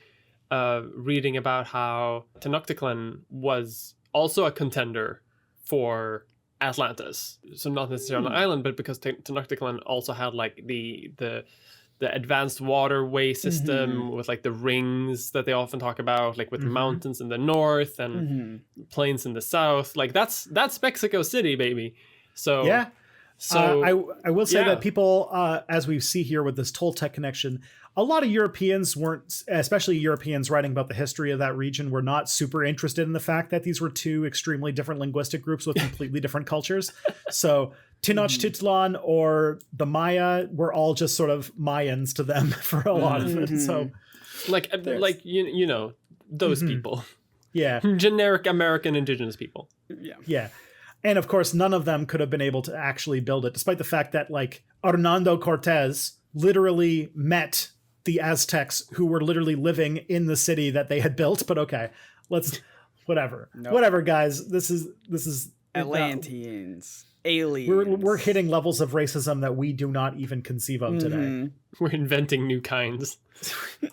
reading about how Tenochtitlan was also a contender for Atlantis. So not necessarily on an island, but because Tenochtitlan also had like the advanced waterway system with like the rings that they often talk about, like with mountains in the north and plains in the south. Like that's Mexico City, baby. So yeah. So I will say that people, as we see here with this Toltec connection, a lot of Europeans weren't, especially Europeans writing about the history of that region, were not super interested in the fact that these were two extremely different linguistic groups with completely different cultures. So Tenochtitlan or the Maya were all just sort of Mayans to them for a lot of it. So like you know those people. Yeah. Generic American indigenous people. Yeah. Yeah. And of course, none of them could have been able to actually build it, despite the fact that like Hernando Cortez literally met the Aztecs who were literally living in the city that they had built. But okay, whatever, guys. This is Atlanteans, aliens. We're hitting levels of racism that we do not even conceive of today. We're inventing new kinds.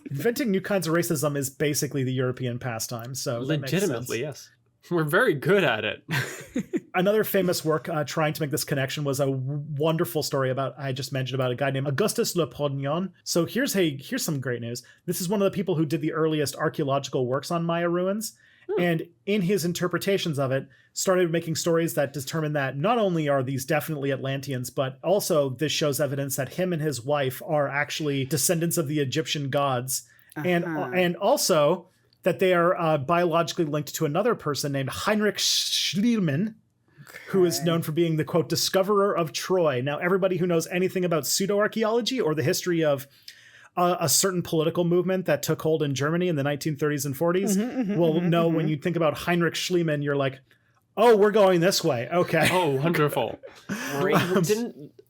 Inventing new kinds of racism is basically the European pastime. So legitimately, yes. We're very good at it. Another famous work trying to make this connection was a wonderful story I just mentioned about a guy named Augustus Le Pognon. So here's some great news. This is one of the people who did the earliest archaeological works on Maya ruins. And in his interpretations of it, started making stories that determine that not only are these definitely Atlanteans, but also this shows evidence that him and his wife are actually descendants of the Egyptian gods. And also that they are biologically linked to another person named Heinrich Schliemann, who is known for being the, quote, discoverer of Troy. Now, everybody who knows anything about pseudo-archaeology or the history of a certain political movement that took hold in Germany in the 1930s and 40s will know when you think about Heinrich Schliemann, you're like, oh, we're going this way. Okay. Oh, wonderful.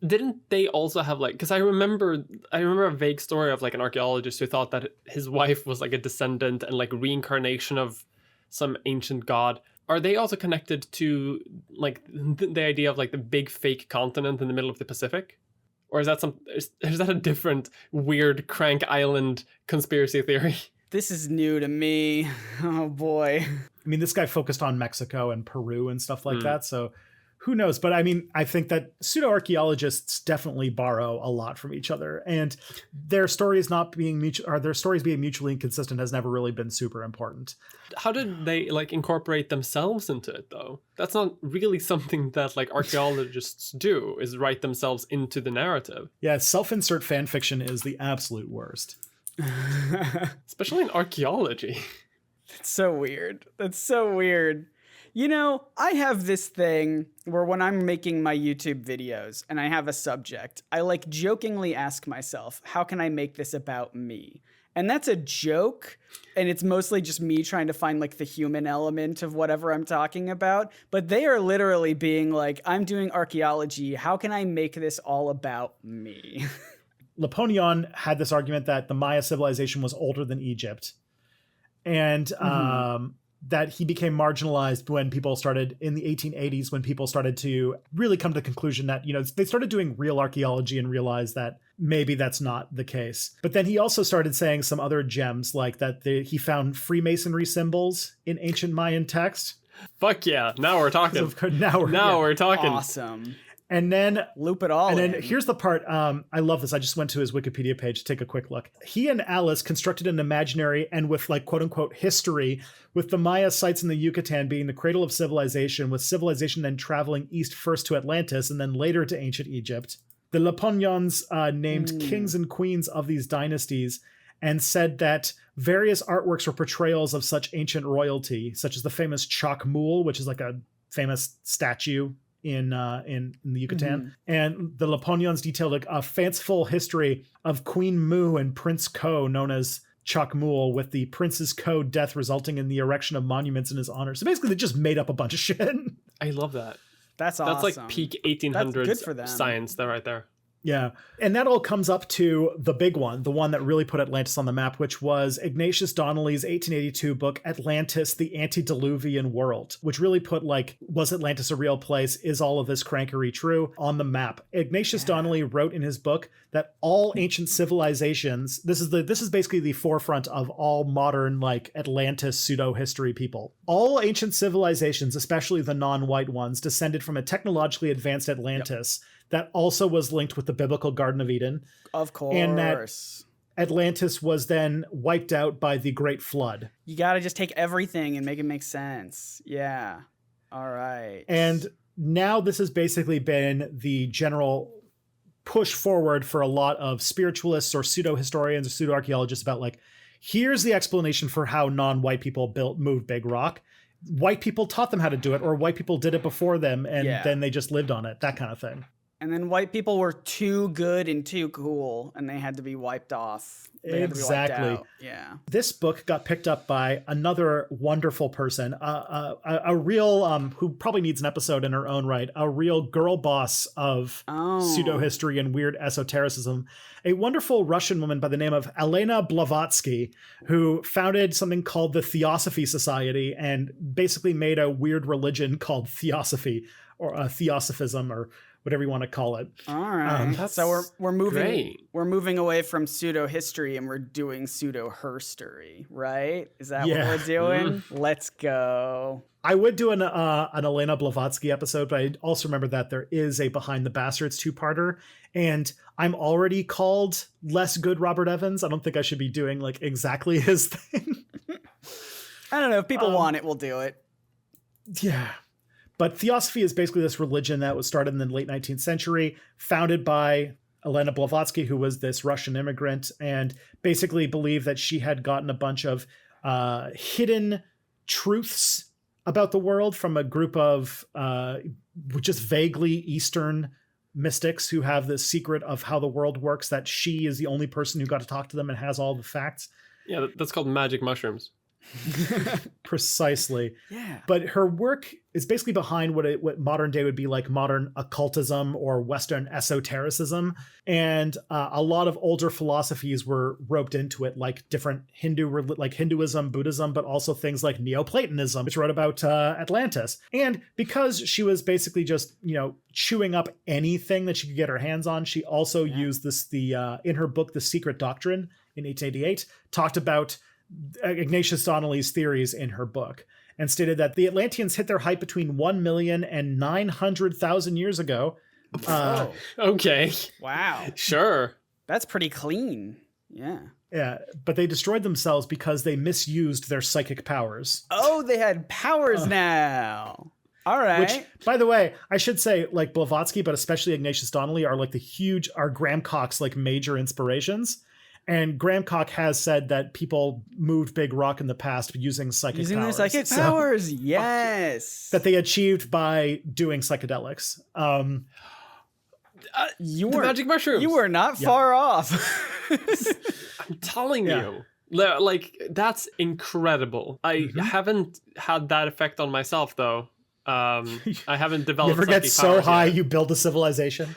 Didn't they also have like, because I remember a vague story of like an archaeologist who thought that his wife was like a descendant and like reincarnation of some ancient god. Are they also connected to like the idea of like the big fake continent in the middle of the Pacific? Or is that is that a different weird Crank Island conspiracy theory? This is new to me. Oh boy. I mean, this guy focused on Mexico and Peru and stuff like that. So who knows? But I mean, I think that pseudo-archaeologists definitely borrow a lot from each other, and their stories being mutually inconsistent has never really been super important. How did they like incorporate themselves into it though? That's not really something that like archaeologists do, is write themselves into the narrative. Yeah, self-insert fan fiction is the absolute worst. Especially in archaeology. That's so weird. You know, I have this thing where when I'm making my YouTube videos and I have a subject, I like jokingly ask myself, how can I make this about me? And that's a joke, and it's mostly just me trying to find like the human element of whatever I'm talking about. But they are literally being like, I'm doing archaeology. How can I make this all about me? Le Pognon had this argument that the Maya civilization was older than Egypt, and that he became marginalized when people started in the 1880s, when people started to really come to the conclusion that, you know, they started doing real archaeology and realized that maybe that's not the case. But then he also started saying some other gems, like that he found Freemasonry symbols in ancient Mayan text. Fuck yeah. Now we're talking. Now we're talking. Awesome. And then loop it all. And then here's the part. I love this. I just went to his Wikipedia page to take a quick look. He and Alice constructed an imaginary and with like quote unquote history, with the Maya sites in the Yucatan being the cradle of civilization, with civilization then traveling east first to Atlantis and then later to ancient Egypt. The Le Pognons named kings and queens of these dynasties and said that various artworks were portrayals of such ancient royalty, such as the famous Chakmul, which is like a famous statue in the Yucatan. And the Le Pognons detailed a fanciful history of Queen Mu and Prince Ko, known as Chakmul, with the Prince's Ko death resulting in the erection of monuments in his honor. So basically they just made up a bunch of shit. I love that. That's awesome. That's like peak 1800s science there, right there. Yeah. And that all comes up to the big one, the one that really put Atlantis on the map, which was Ignatius Donnelly's 1882 book, Atlantis, the Antediluvian World, which really put like, was Atlantis a real place? Is all of this crankery true? On the map. Ignatius Donnelly wrote in his book that all ancient civilizations, this is basically the forefront of all modern like Atlantis pseudo-history people. All ancient civilizations, especially the non-white ones, descended from a technologically advanced Atlantis that also was linked with the biblical Garden of Eden. Of course. And that Atlantis was then wiped out by the Great Flood. You got to just take everything and make it make sense. Yeah. All right. And now this has basically been the general push forward for a lot of spiritualists or pseudo-historians or pseudo-archaeologists about like, here's the explanation for how non-white people moved Big Rock. White people taught them how to do it, or white people did it before them, and then they just lived on it, that kind of thing. And then white people were too good and too cool, and they had to be wiped off. Exactly. Yeah. This book got picked up by another wonderful person, a real, who probably needs an episode in her own right, a real girl boss of pseudo-history and weird esotericism, a wonderful Russian woman by the name of Elena Blavatsky, who founded something called the Theosophy Society and basically made a weird religion called Theosophy, or Theosophism, or whatever you want to call it. All right. So we're moving great. we're moving away from pseudo history and we're doing pseudo herstory, right? Is that what we're doing? Let's go. I would do an Elena Blavatsky episode, but I also remember that there is a Behind the Bastards 2-parter, and I'm already called less good Robert Evans. I don't think I should be doing like exactly his thing. I don't know. If people want it, we'll do it. Yeah. But Theosophy is basically this religion that was started in the late 19th century, founded by Elena Blavatsky, who was this Russian immigrant, and basically believed that she had gotten a bunch of hidden truths about the world from a group of just vaguely Eastern mystics who have the secret of how the world works, that she is the only person who got to talk to them and has all the facts. Yeah, that's called magic mushrooms. Precisely. Yeah. But her work is basically behind what modern day would be like modern occultism or Western esotericism. And a lot of older philosophies were roped into it, like different Hinduism, Buddhism, but also things like Neoplatonism, which wrote about Atlantis. And because she was basically just, chewing up anything that she could get her hands on, she also used in her book, The Secret Doctrine in 1888, talked about Ignatius Donnelly's theories in her book, and stated that the Atlanteans hit their height between 1 million and 900,000 years ago. Okay. Wow. Sure. That's pretty clean. Yeah. Yeah, but they destroyed themselves because they misused their psychic powers. Oh, they had powers now. All right. Which, by the way, I should say, like Blavatsky, but especially Ignatius Donnelly, are Graham Koch's like major inspirations. And Graham Koch has said that people moved big rock in the past using psychic powers. Using their psychic powers, yes. That they achieved by doing psychedelics. The magic mushrooms. You were not far off. I'm telling you. Like, that's incredible. I haven't had that effect on myself, though. I haven't developed. You ever get so high you build a civilization?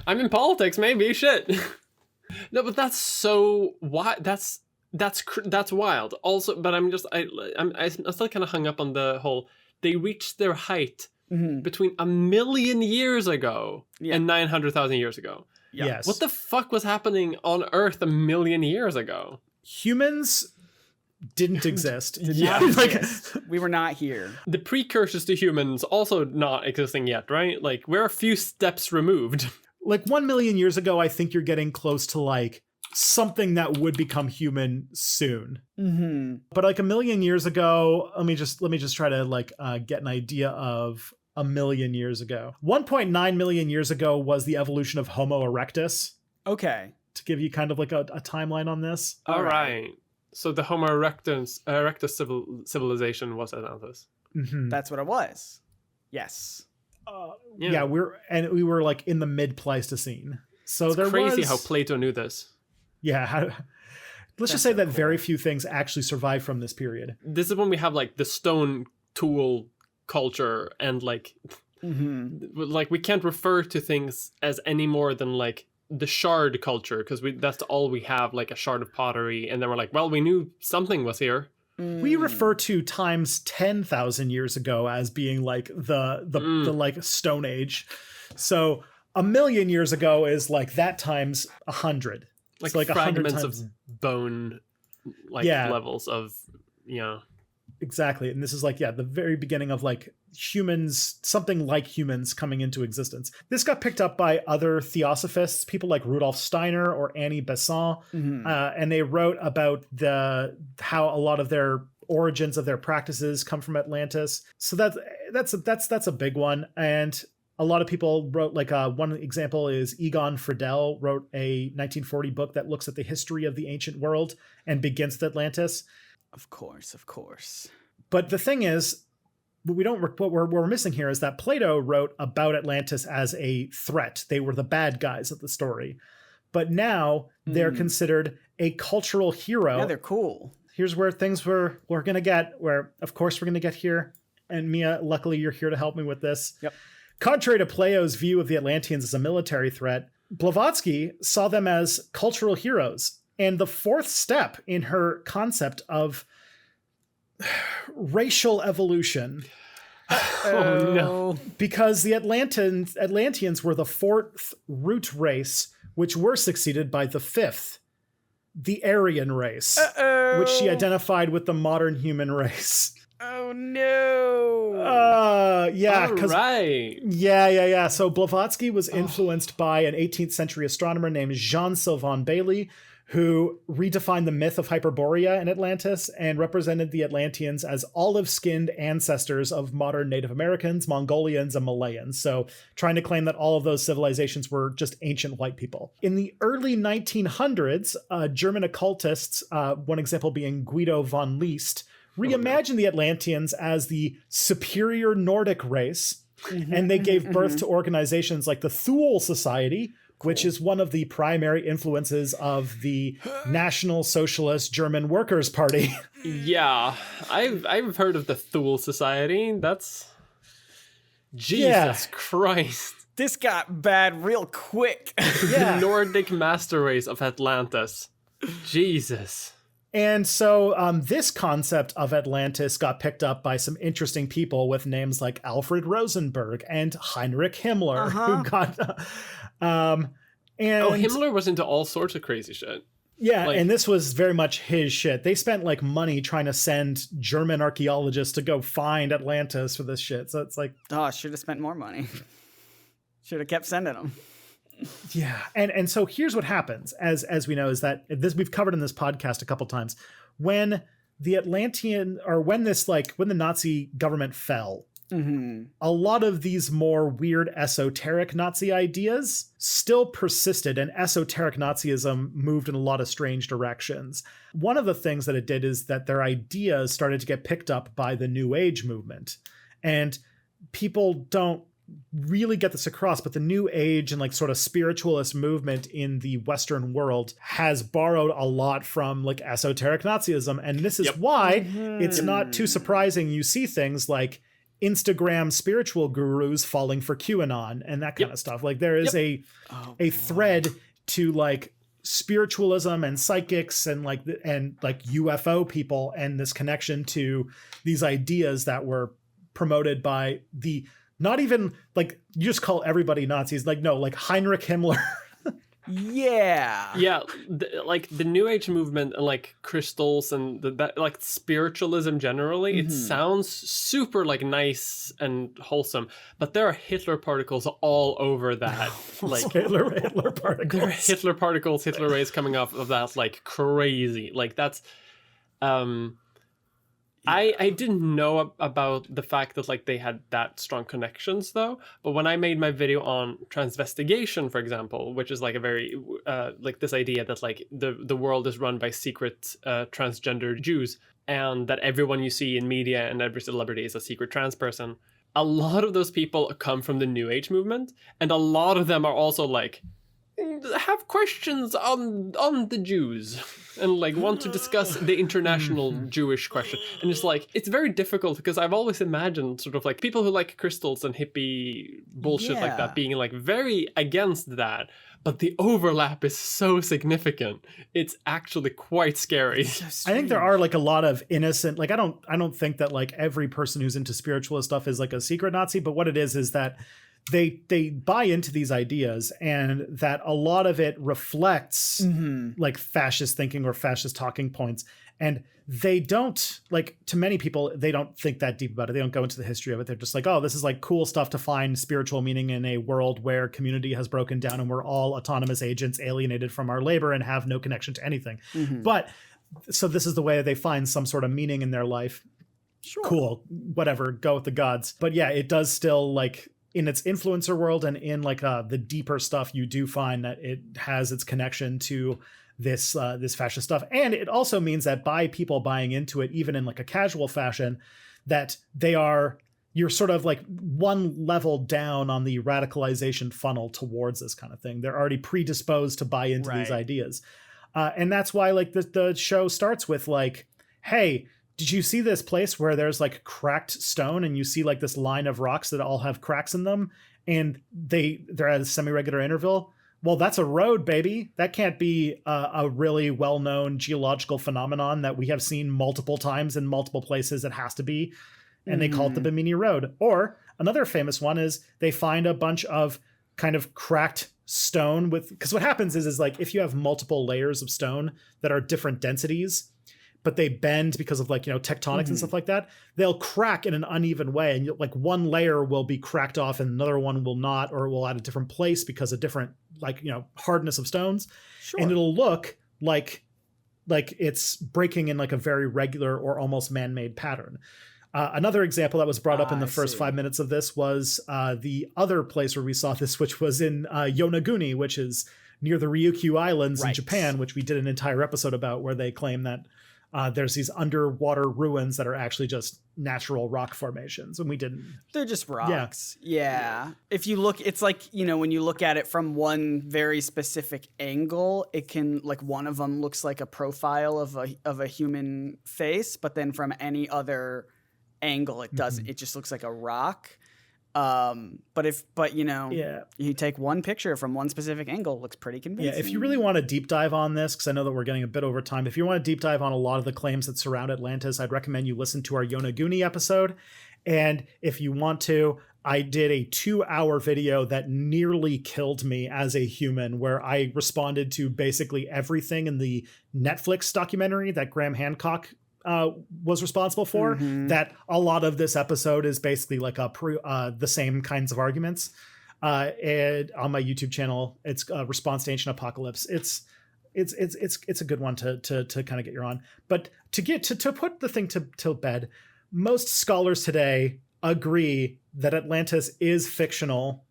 I'm in politics, maybe. Shit. No, but that's so that's wild. Also, but I'm still kind of hung up on the whole. They reached their height between 1 million years ago and 900,000 years ago. Yeah. Yes. What the fuck was happening on Earth 1 million years ago? Humans didn't exist. We were not here. The precursors to humans also not existing yet, right? Like, we're a few steps removed. Like 1 million years ago, I think you're getting close to like something that would become human soon. Mm-hmm. But like 1 million years ago, let me just try to like get an idea of 1 million years ago. 1.9 million years ago was the evolution of Homo erectus. Okay. To give you kind of like a timeline on this. All right. So the Homo erectus civilization was Atlantis. Mm-hmm. That's what it was. Yes. Yeah, we were like in the mid-Pleistocene. So it's there crazy was how Plato knew this. Yeah. Let's just say that very few things actually survive from this period. This is when we have like the stone tool culture and like like we can't refer to things as any more than like the shard culture, because that's all we have, like a shard of pottery, and then we're like, well, we knew something was here. We refer to times 10,000 years ago as being like the like Stone Age. So 1 million years ago is like that times 100. Like, so like fragments of bone, like levels of, Exactly. And this is like, the very beginning of like humans, something like humans coming into existence. This got picked up by other theosophists, people like Rudolf Steiner or Annie Besant. And they wrote about how a lot of their origins of their practices come from Atlantis. So that's a big one. And a lot of people wrote, like one example is Egon Friedel wrote a 1940 book that looks at the history of the ancient world and begins with Atlantis. Of course. But the thing is, what we're missing here is that Plato wrote about Atlantis as a threat. They were the bad guys of the story. But now they're considered a cultural hero. Yeah, they're cool. Here's where things we're going to get, where of course we're going to get here. And Mia, luckily you're here to help me with this. Yep. Contrary to Plato's view of the Atlanteans as a military threat, Blavatsky saw them as cultural heroes. And the fourth step in her concept of racial evolution Oh no. Because the Atlanteans were the fourth root race, which were succeeded by the fifth, the Aryan race, which she identified with the modern human race. Oh no. Yeah. Right. Yeah. So Blavatsky was influenced by an 18th century astronomer named Jean-Sylvain Bailly, who redefined the myth of Hyperborea in Atlantis and represented the Atlanteans as olive-skinned ancestors of modern Native Americans, Mongolians, and Malayans. So trying to claim that all of those civilizations were just ancient white people. In the early 1900s, German occultists, one example being Guido von List, reimagined the Atlanteans as the superior Nordic race, and they gave birth to organizations like the Thule Society, which is one of the primary influences of the National Socialist German Workers' Party. Yeah, I've heard of the Thule Society. That's Jesus Christ. This got bad real quick. The Nordic master race of Atlantis. Jesus. And so this concept of Atlantis got picked up by some interesting people with names like Alfred Rosenberg and Heinrich Himmler, who got... Himmler was into all sorts of crazy shit. Yeah, and this was very much his shit. They spent like money trying to send German archaeologists to go find Atlantis for this shit. So it's like... Oh, should have spent more money. Should have kept sending them. Yeah, and so here's what happens, as we know, is that this we've covered in this podcast a couple times. When the when the Nazi government fell, a lot of these more weird esoteric Nazi ideas still persisted, and esoteric Nazism moved in a lot of strange directions. One of the things that it did is that their ideas started to get picked up by the New Age movement, and people don't really get this across, but the New Age and like sort of spiritualist movement in the Western world has borrowed a lot from like esoteric Nazism. And this is why it's not too surprising you see things like Instagram spiritual gurus falling for QAnon and that kind of stuff. Like there is a thread to like spiritualism and psychics and like UFO people, and this connection to these ideas that were promoted by the... Not even like you just call everybody Nazis. Like, no, like Heinrich Himmler. Yeah. Like the New Age movement and like crystals and that like spiritualism generally, it sounds super like nice and wholesome, but there are Hitler particles all over that. Like Hitler particles. There are Hitler particles, Hitler rays coming off of that like crazy. Like that's I didn't know about the fact that like they had that strong connections though, but when I made my video on transvestigation, for example, which is like a very like this idea that like the world is run by secret transgender Jews, and that everyone you see in media and every celebrity is a secret trans person, a lot of those people come from the New Age movement, and a lot of them are also like have questions on the Jews and like want to discuss the international Jewish question. And it's like, it's very difficult because I've always imagined sort of like people who like crystals and hippie bullshit like that being like very against that. But the overlap is so significant. It's actually quite scary. I think there are like a lot of innocent, like I don't think that like every person who's into spiritualist stuff is like a secret Nazi, but what it is that they buy into these ideas, and that a lot of it reflects like fascist thinking or fascist talking points. And they don't, like, to many people, they don't think that deep about it. They don't go into the history of it. They're just like, oh, this is like cool stuff to find spiritual meaning in a world where community has broken down and we're all autonomous agents alienated from our labor and have no connection to anything. But so this is the way they find some sort of meaning in their life. Sure. Cool, whatever, go with the gods. But yeah, it does still, like, in its influencer world and in like the deeper stuff, you do find that it has its connection to this fascist stuff. And it also means that by people buying into it, even in like a casual fashion, that you're sort of like one level down on the radicalization funnel towards this kind of thing. They're already predisposed to buy into these ideas. And that's why like the show starts with like, hey, did you see this place where there's like cracked stone and you see like this line of rocks that all have cracks in them and they're at a semi-regular interval? Well, that's a road, baby. That can't be a really well-known geological phenomenon that we have seen multiple times in multiple places. It has to be. and they call it the Bimini Road. Or another famous one is they find a bunch of kind of cracked stone because what happens is like if you have multiple layers of stone that are different densities, but they bend because of like, tectonics and stuff like that, they'll crack in an uneven way. And like one layer will be cracked off and another one will not, or it will at a different place because of different hardness of stones. Sure. And it'll look like it's breaking in like a very regular or almost man-made pattern. Another example that was brought up in the first 5 minutes of this was the other place where we saw this, which was in Yonaguni, which is near the Ryukyu Islands in Japan, which we did an entire episode about, where they claim that there's these underwater ruins that are actually just natural rock formations, and we didn't. They're just rocks. Yeah. If you look, it's like, when you look at it from one very specific angle, it can, like, one of them looks like a profile of a human face, but then from any other angle it doesn't. It just looks like a rock. But you take one picture from one specific angle, it looks pretty convincing. Yeah, if you really want to deep dive on this, because I know that we're getting a bit over time, if you want to deep dive on a lot of the claims that surround Atlantis, I'd recommend you listen to our Yonaguni episode. And if you want to, I did a 2-hour video that nearly killed me as a human, where I responded to basically everything in the Netflix documentary that Graham Hancock was responsible for. That a lot of this episode is basically like the same kinds of arguments. And on my YouTube channel, it's Response to Ancient Apocalypse. It's a good one to kind of get your on. But to put the thing to bed, most scholars today agree that Atlantis is fictional.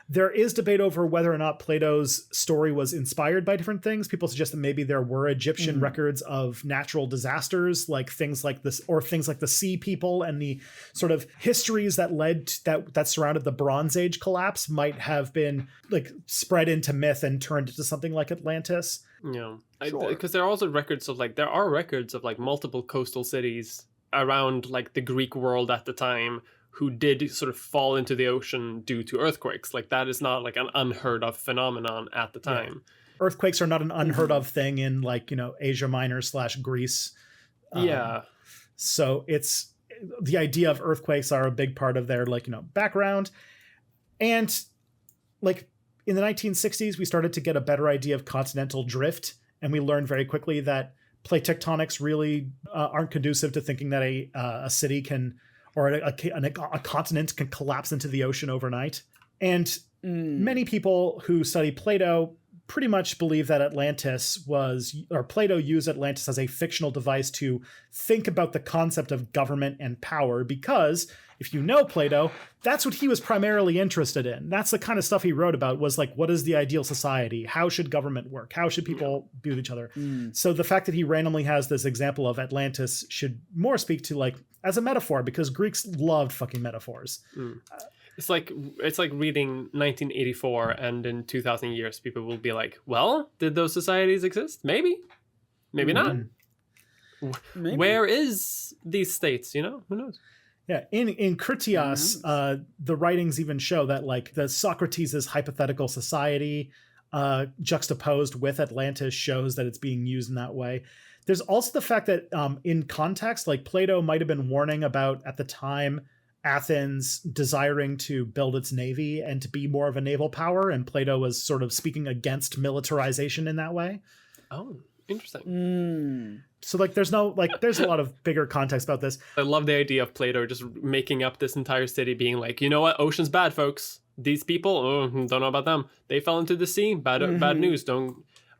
There is debate over whether or not Plato's story was inspired by different things. People suggest that maybe there were Egyptian records of natural disasters, like things like this, or things like the sea people, and the sort of histories that led that surrounded the Bronze Age collapse might have been like spread into myth and turned into something like Atlantis. Yeah, because there are also records of multiple coastal cities around like the Greek world at the time who did sort of fall into the ocean due to earthquakes. Like that is not like an unheard of phenomenon at the time. Yeah. Earthquakes are not an unheard of thing in like, Asia Minor / Greece. So it's the idea of earthquakes are a big part of their background. And like in the 1960s, we started to get a better idea of continental drift. And we learned very quickly that plate tectonics really aren't conducive to thinking that a city can, or a continent can collapse into the ocean overnight. And many people who study Plato pretty much believe that Plato used Atlantis as a fictional device to think about the concept of government and power, because if you know Plato, that's what he was primarily interested in. That's the kind of stuff he wrote about, was like, what is the ideal society? How should government work? How should people be with each other? So the fact that he randomly has this example of Atlantis should more speak to like as a metaphor, because Greeks loved fucking metaphors. It's like reading 1984, and in 2,000 years, people will be like, well, did those societies exist? Maybe not. Maybe. Where is these states? Who knows? Yeah, in Critias, the writings even show that like the Socrates' hypothetical society juxtaposed with Atlantis shows that it's being used in that way. There's also the fact that in context, like Plato might have been warning about at the time Athens desiring to build its navy and to be more of a naval power, and Plato was sort of speaking against militarization in that way. Oh, interesting. So like there's a lot of bigger context about this. I love the idea of Plato just making up this entire city being like, you know what, ocean's bad, folks. These people, don't know about them. They fell into the sea. Bad news.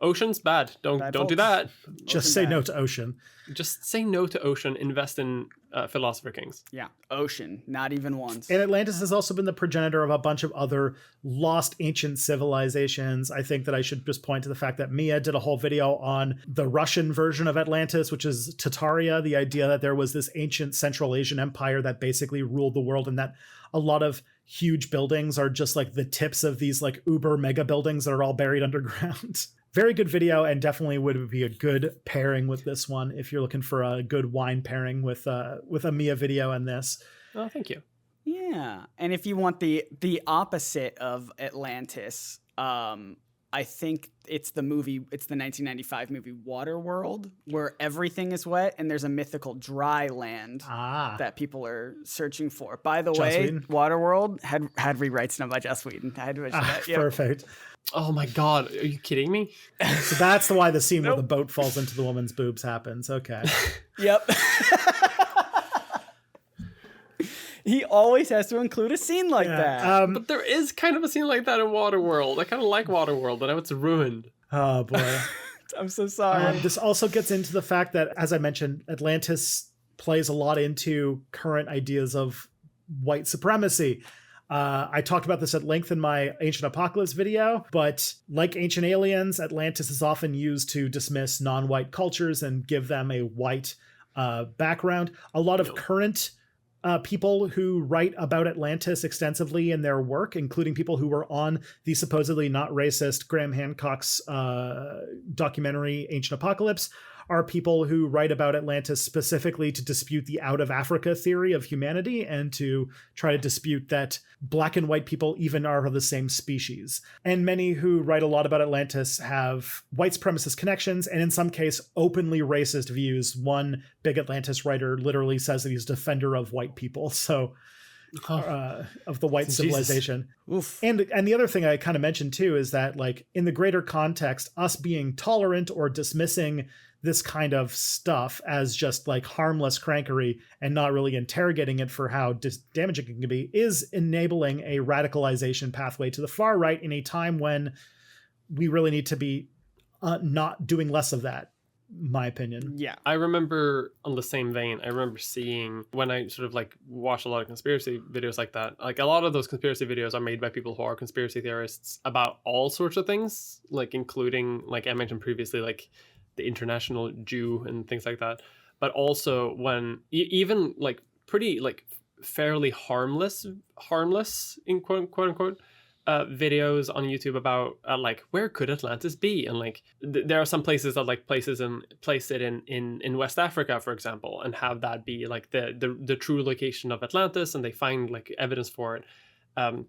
Ocean's bad. Don't do that. Just say no to ocean. Just say no to ocean. Invest in philosopher kings. Yeah, ocean. Not even once. And Atlantis has also been the progenitor of a bunch of other lost ancient civilizations. I think that I should just point to the fact that Mia did a whole video on the Russian version of Atlantis, which is Tataria, the idea that there was this ancient Central Asian empire that basically ruled the world, and that a lot of huge buildings are just like the tips of these like uber mega buildings that are all buried underground. Very good video, and definitely would be a good pairing with this one if you're looking for a good wine pairing with a Mia video and this. Oh, thank you. Yeah, and if you want the opposite of Atlantis, I I think it's the 1995 movie Waterworld, where everything is wet and there's a mythical dry land that people are searching for. By the way, Whedon. Waterworld had rewrites done by Joss Whedon. I had to mention that. Yep. Perfect. Oh my God, are you kidding me? So that's why the scene where the boat falls into the woman's boobs happens. Okay. Yep. He always has to include a scene like that. But there is kind of a scene like that in Waterworld. I kind of like Waterworld, but now it's ruined. Oh boy. I'm so sorry. This also gets into the fact that, as I mentioned, Atlantis plays a lot into current ideas of white supremacy. I talked about this at length in my Ancient Apocalypse video, but like Ancient Aliens, Atlantis is often used to dismiss non-white cultures and give them a white background. A lot of current people who write about Atlantis extensively in their work, including people who were on the supposedly not racist Graham Hancock's documentary Ancient Apocalypse, are people who write about Atlantis specifically to dispute the out of Africa theory of humanity and to try to dispute that black and white people even are the same species. And many who write a lot about Atlantis have white supremacist connections and in some case openly racist views. One big Atlantis writer literally says that he's a defender of white people, so of the white civilization. Oof. And the other thing I kind of mentioned too is that, like, in the greater context, us being tolerant or dismissing this kind of stuff as just like harmless crankery and not really interrogating it for how damaging it can be is enabling a radicalization pathway to the far right in a time when we really need to be not doing less of that, my opinion. Yeah. I remember, on the same vein, I remember seeing, when I sort of like watch a lot of conspiracy videos like that, like a lot of those conspiracy videos are made by people who are conspiracy theorists about all sorts of things, like including, like I mentioned previously, like the international Jew and things like that. But also when even like pretty like fairly harmless in quote unquote videos on YouTube about like where could Atlantis be, and like there are some places that like place it in West Africa, for example, and have that be like the true location of Atlantis, and they find like evidence for it.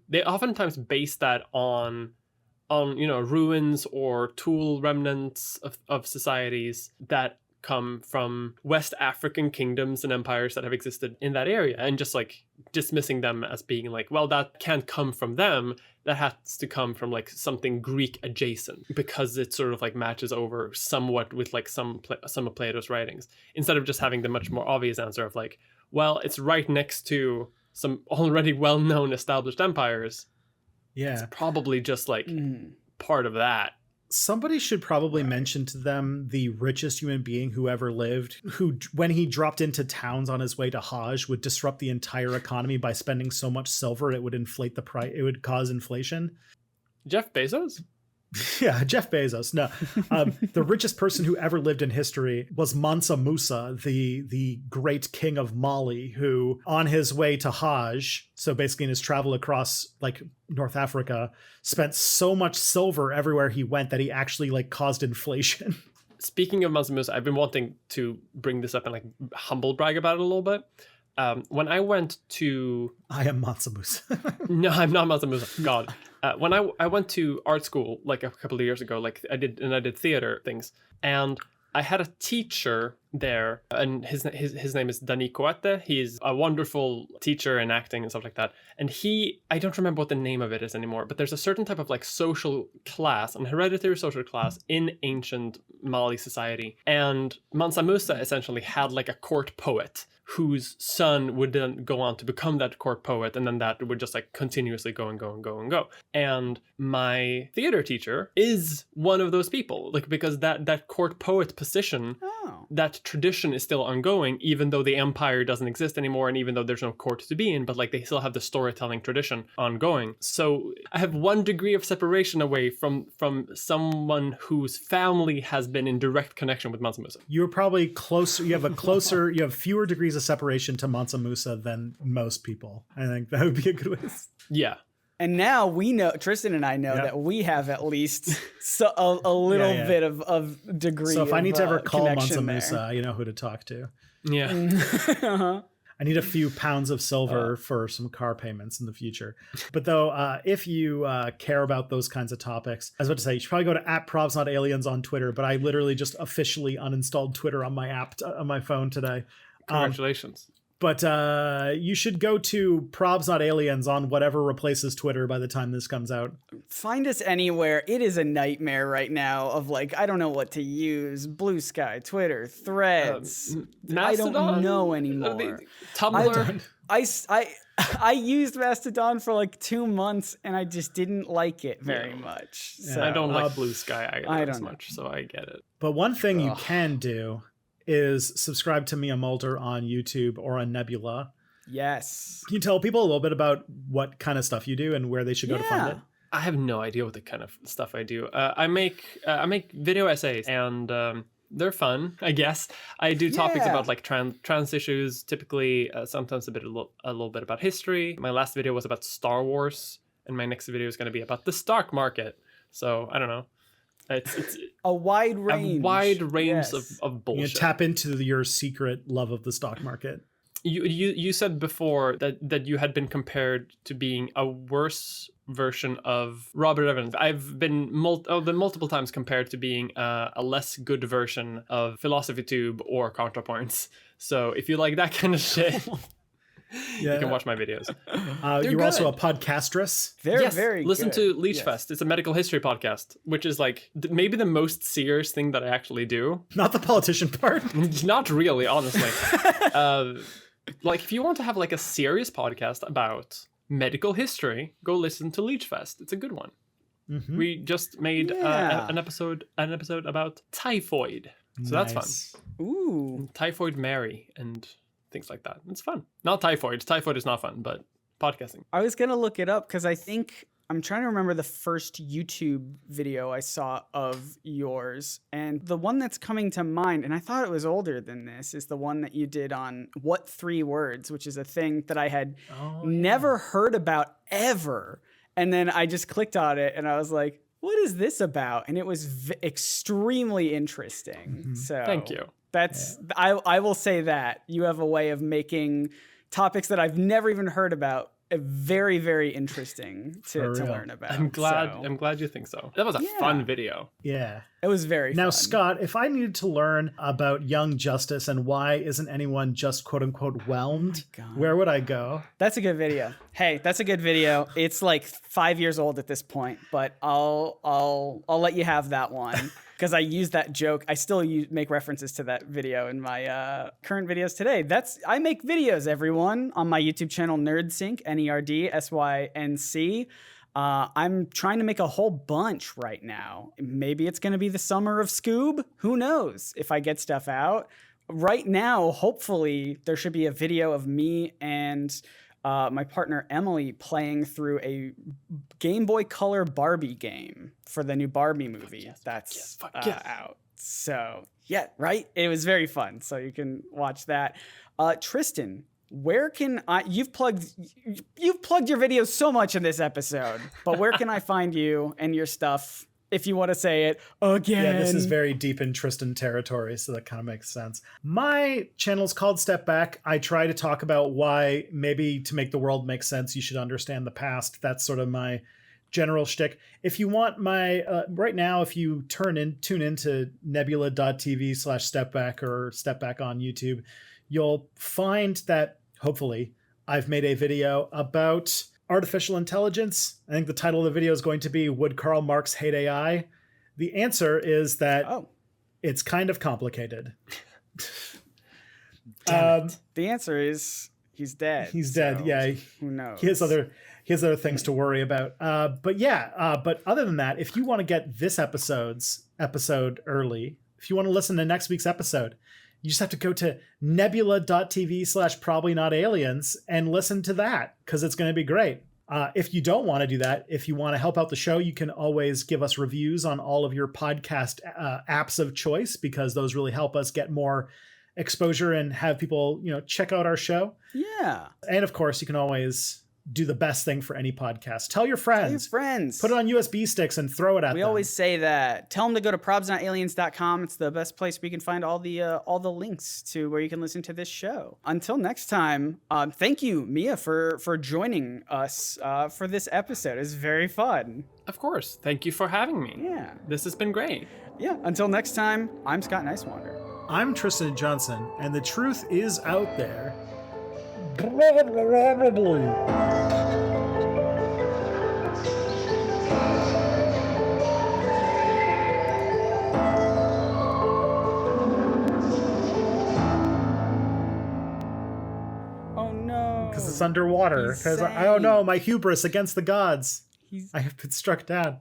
They oftentimes base that on ruins or tool remnants of societies that come from West African kingdoms and empires that have existed in that area, and just like dismissing them as being like, well, that can't come from them, that has to come from like something Greek adjacent, because it sort of like matches over somewhat with like some of Plato's writings, instead of just having the much more obvious answer of like, well, it's right next to some already well-known established empires. Yeah. It's probably just like part of that. Somebody should probably mention to them the richest human being who ever lived, who, when he dropped into towns on his way to Hajj, would disrupt the entire economy by spending so much silver it would inflate the price. It would cause inflation. Jeff Bezos? Yeah, Jeff Bezos. No, the richest person who ever lived in history was Mansa Musa, the great king of Mali, who on his way to Hajj, so basically in his travel across like North Africa, spent so much silver everywhere he went that he actually like caused inflation. Speaking of Mansa Musa, I've been wanting to bring this up and like humble brag about it a little bit. When I went to... I am Mansa Musa. No, I'm not Mansa Musa. God. When I went to art school like a couple of years ago, like I did theater things, and I had a teacher there, and his name is Dani Coate. He's a wonderful teacher in acting and stuff like that. And I don't remember what the name of it is anymore, but there's a certain type of like social class, an hereditary social class in ancient Mali society. And Mansa Musa essentially had like a court poet whose son would then go on to become that court poet, and then that would just like continuously go and go and go and go. And my theater teacher is one of those people, like, because that court poet position, that tradition is still ongoing, even though the empire doesn't exist anymore, and even though there's no court to be in, but like they still have the storytelling tradition ongoing. So I have 1 degree of separation away from someone whose family has been in direct connection with Mansa Musa. You're probably closer. You have fewer degrees of separation to Mansa Musa than most people. I think that would be a good way. Yeah. And now we know, Tristan and I know that we have at least a little bit of degree. So if I need to ever call Mansa connection Musa, you know who to talk to. Yeah. Uh-huh. I need a few pounds of silver for some car payments in the future. But though, if you care about those kinds of topics, I was about to say, you should probably go to @probsnotaliens on Twitter, but I literally just officially uninstalled Twitter on my app, on my phone today. Congratulations. But you should go to Probs Not Aliens on whatever replaces Twitter by the time this comes out. Find us anywhere. It is a nightmare right now of I don't know what to use. Blue Sky, Twitter, Threads. I don't know anymore. Tumblr. I used Mastodon for 2 months and I just didn't like it very much. So, I don't like Blue Sky either as don't much, so I get it. But one thing you can do is subscribe to Mia Mulder on YouTube or on Nebula. Yes. Can you tell people a little bit about what kind of stuff you do and where they should go to find it? I have no idea what the kind of stuff I do. I make video essays, and they're fun, I guess. I do topics about trans issues, typically sometimes a little bit about history. My last video was about Star Wars, and my next video is going to be about the stock market. So I don't know. It's a wide range. Of bullshit. You tap into your secret love of the stock market. You said before that you had been compared to being a worse version of Robert Evans. I've been multiple times compared to being a less good version of Philosophy Tube or ContraPoints. So if you like that kind of shit, you can watch my videos. You're also a podcastress. Very listen good. to Leechfest. It's a medical history podcast, which is maybe the most serious thing that I actually do. Not the politician part. Not really, honestly. If you want to have a serious podcast about medical history, go listen to Leechfest. It's a good one. Mm-hmm. We just made an episode about typhoid, so that's fun. Ooh, Typhoid Mary and things like that. It's fun. Not typhoid. Typhoid is not fun, but podcasting. I was gonna look it up because I think I'm trying to remember the first YouTube video I saw of yours, and the one that's coming to mind, and I thought it was older than this, is the one that you did on What 3 Words, which is a thing that I had never heard about ever. And then I just clicked on it and I was like, what is this about? And it was extremely interesting. Mm-hmm. So thank you. I will say that you have a way of making topics that I've never even heard about very, very interesting to learn about. I'm glad you think so. That was a fun video. Yeah. It was very fun. Now, Scott, if I needed to learn about young justice and why isn't anyone just quote unquote whelmed, where would I go? That's a good video. Hey, that's a good video. It's 5 years old at this point, but I'll let you have that one. Because I use that joke. I still make references to that video in my current videos today. I make videos, everyone, on my YouTube channel, Nerdsync, NERDSYNC. I'm trying to make a whole bunch right now. Maybe it's going to be the summer of Scoob. Who knows if I get stuff out. Right now, hopefully, there should be a video of me and my partner Emily playing through a Game Boy Color Barbie game for the new Barbie movie that's out. So yeah, right. It was very fun. So you can watch that. Tristan, where can you've plugged your videos so much in this episode, but where can I find you and your stuff? If you want to say it again. Yeah, this is very deep in Tristan territory, so that kind of makes sense. My channel's called Step Back. I try to talk about why maybe to make the world make sense, you should understand the past. That's sort of my general shtick. If you want my, right now, if you tune into nebula.tv/stepback or Step Back on YouTube, you'll find that, hopefully, I've made a video about artificial intelligence. I think the title of the video is going to be, Would Karl Marx Hate AI? The answer is that it's kind of complicated. The answer is he's dead. He's dead, yeah. Who knows? He has other things to worry about. But other than that, if you want to get this episode early, if you want to listen to next week's episode, you just have to go to nebula.tv/probablynotaliens and listen to that, because it's going to be great. If you don't want to do that, if you want to help out the show, you can always give us reviews on all of your podcast apps of choice, because those really help us get more exposure and have people, check out our show. Yeah. And of course, you can always do the best thing for any podcast. Tell your friends. Tell your friends. Put it on USB sticks and throw it at them. We always say that. Tell them to go to probsnotaliens.com. It's the best place where you can find all the links to where you can listen to this show. Until next time, thank you, Mia, for joining us for this episode. It's very fun. Of course. Thank you for having me. Yeah. This has been great. Yeah. Until next time, I'm Scott Nicewander. I'm Tristan Johnson, and the truth is out there. Oh no. Because it's underwater. Because I don't know, my hubris against the gods. I have been struck down.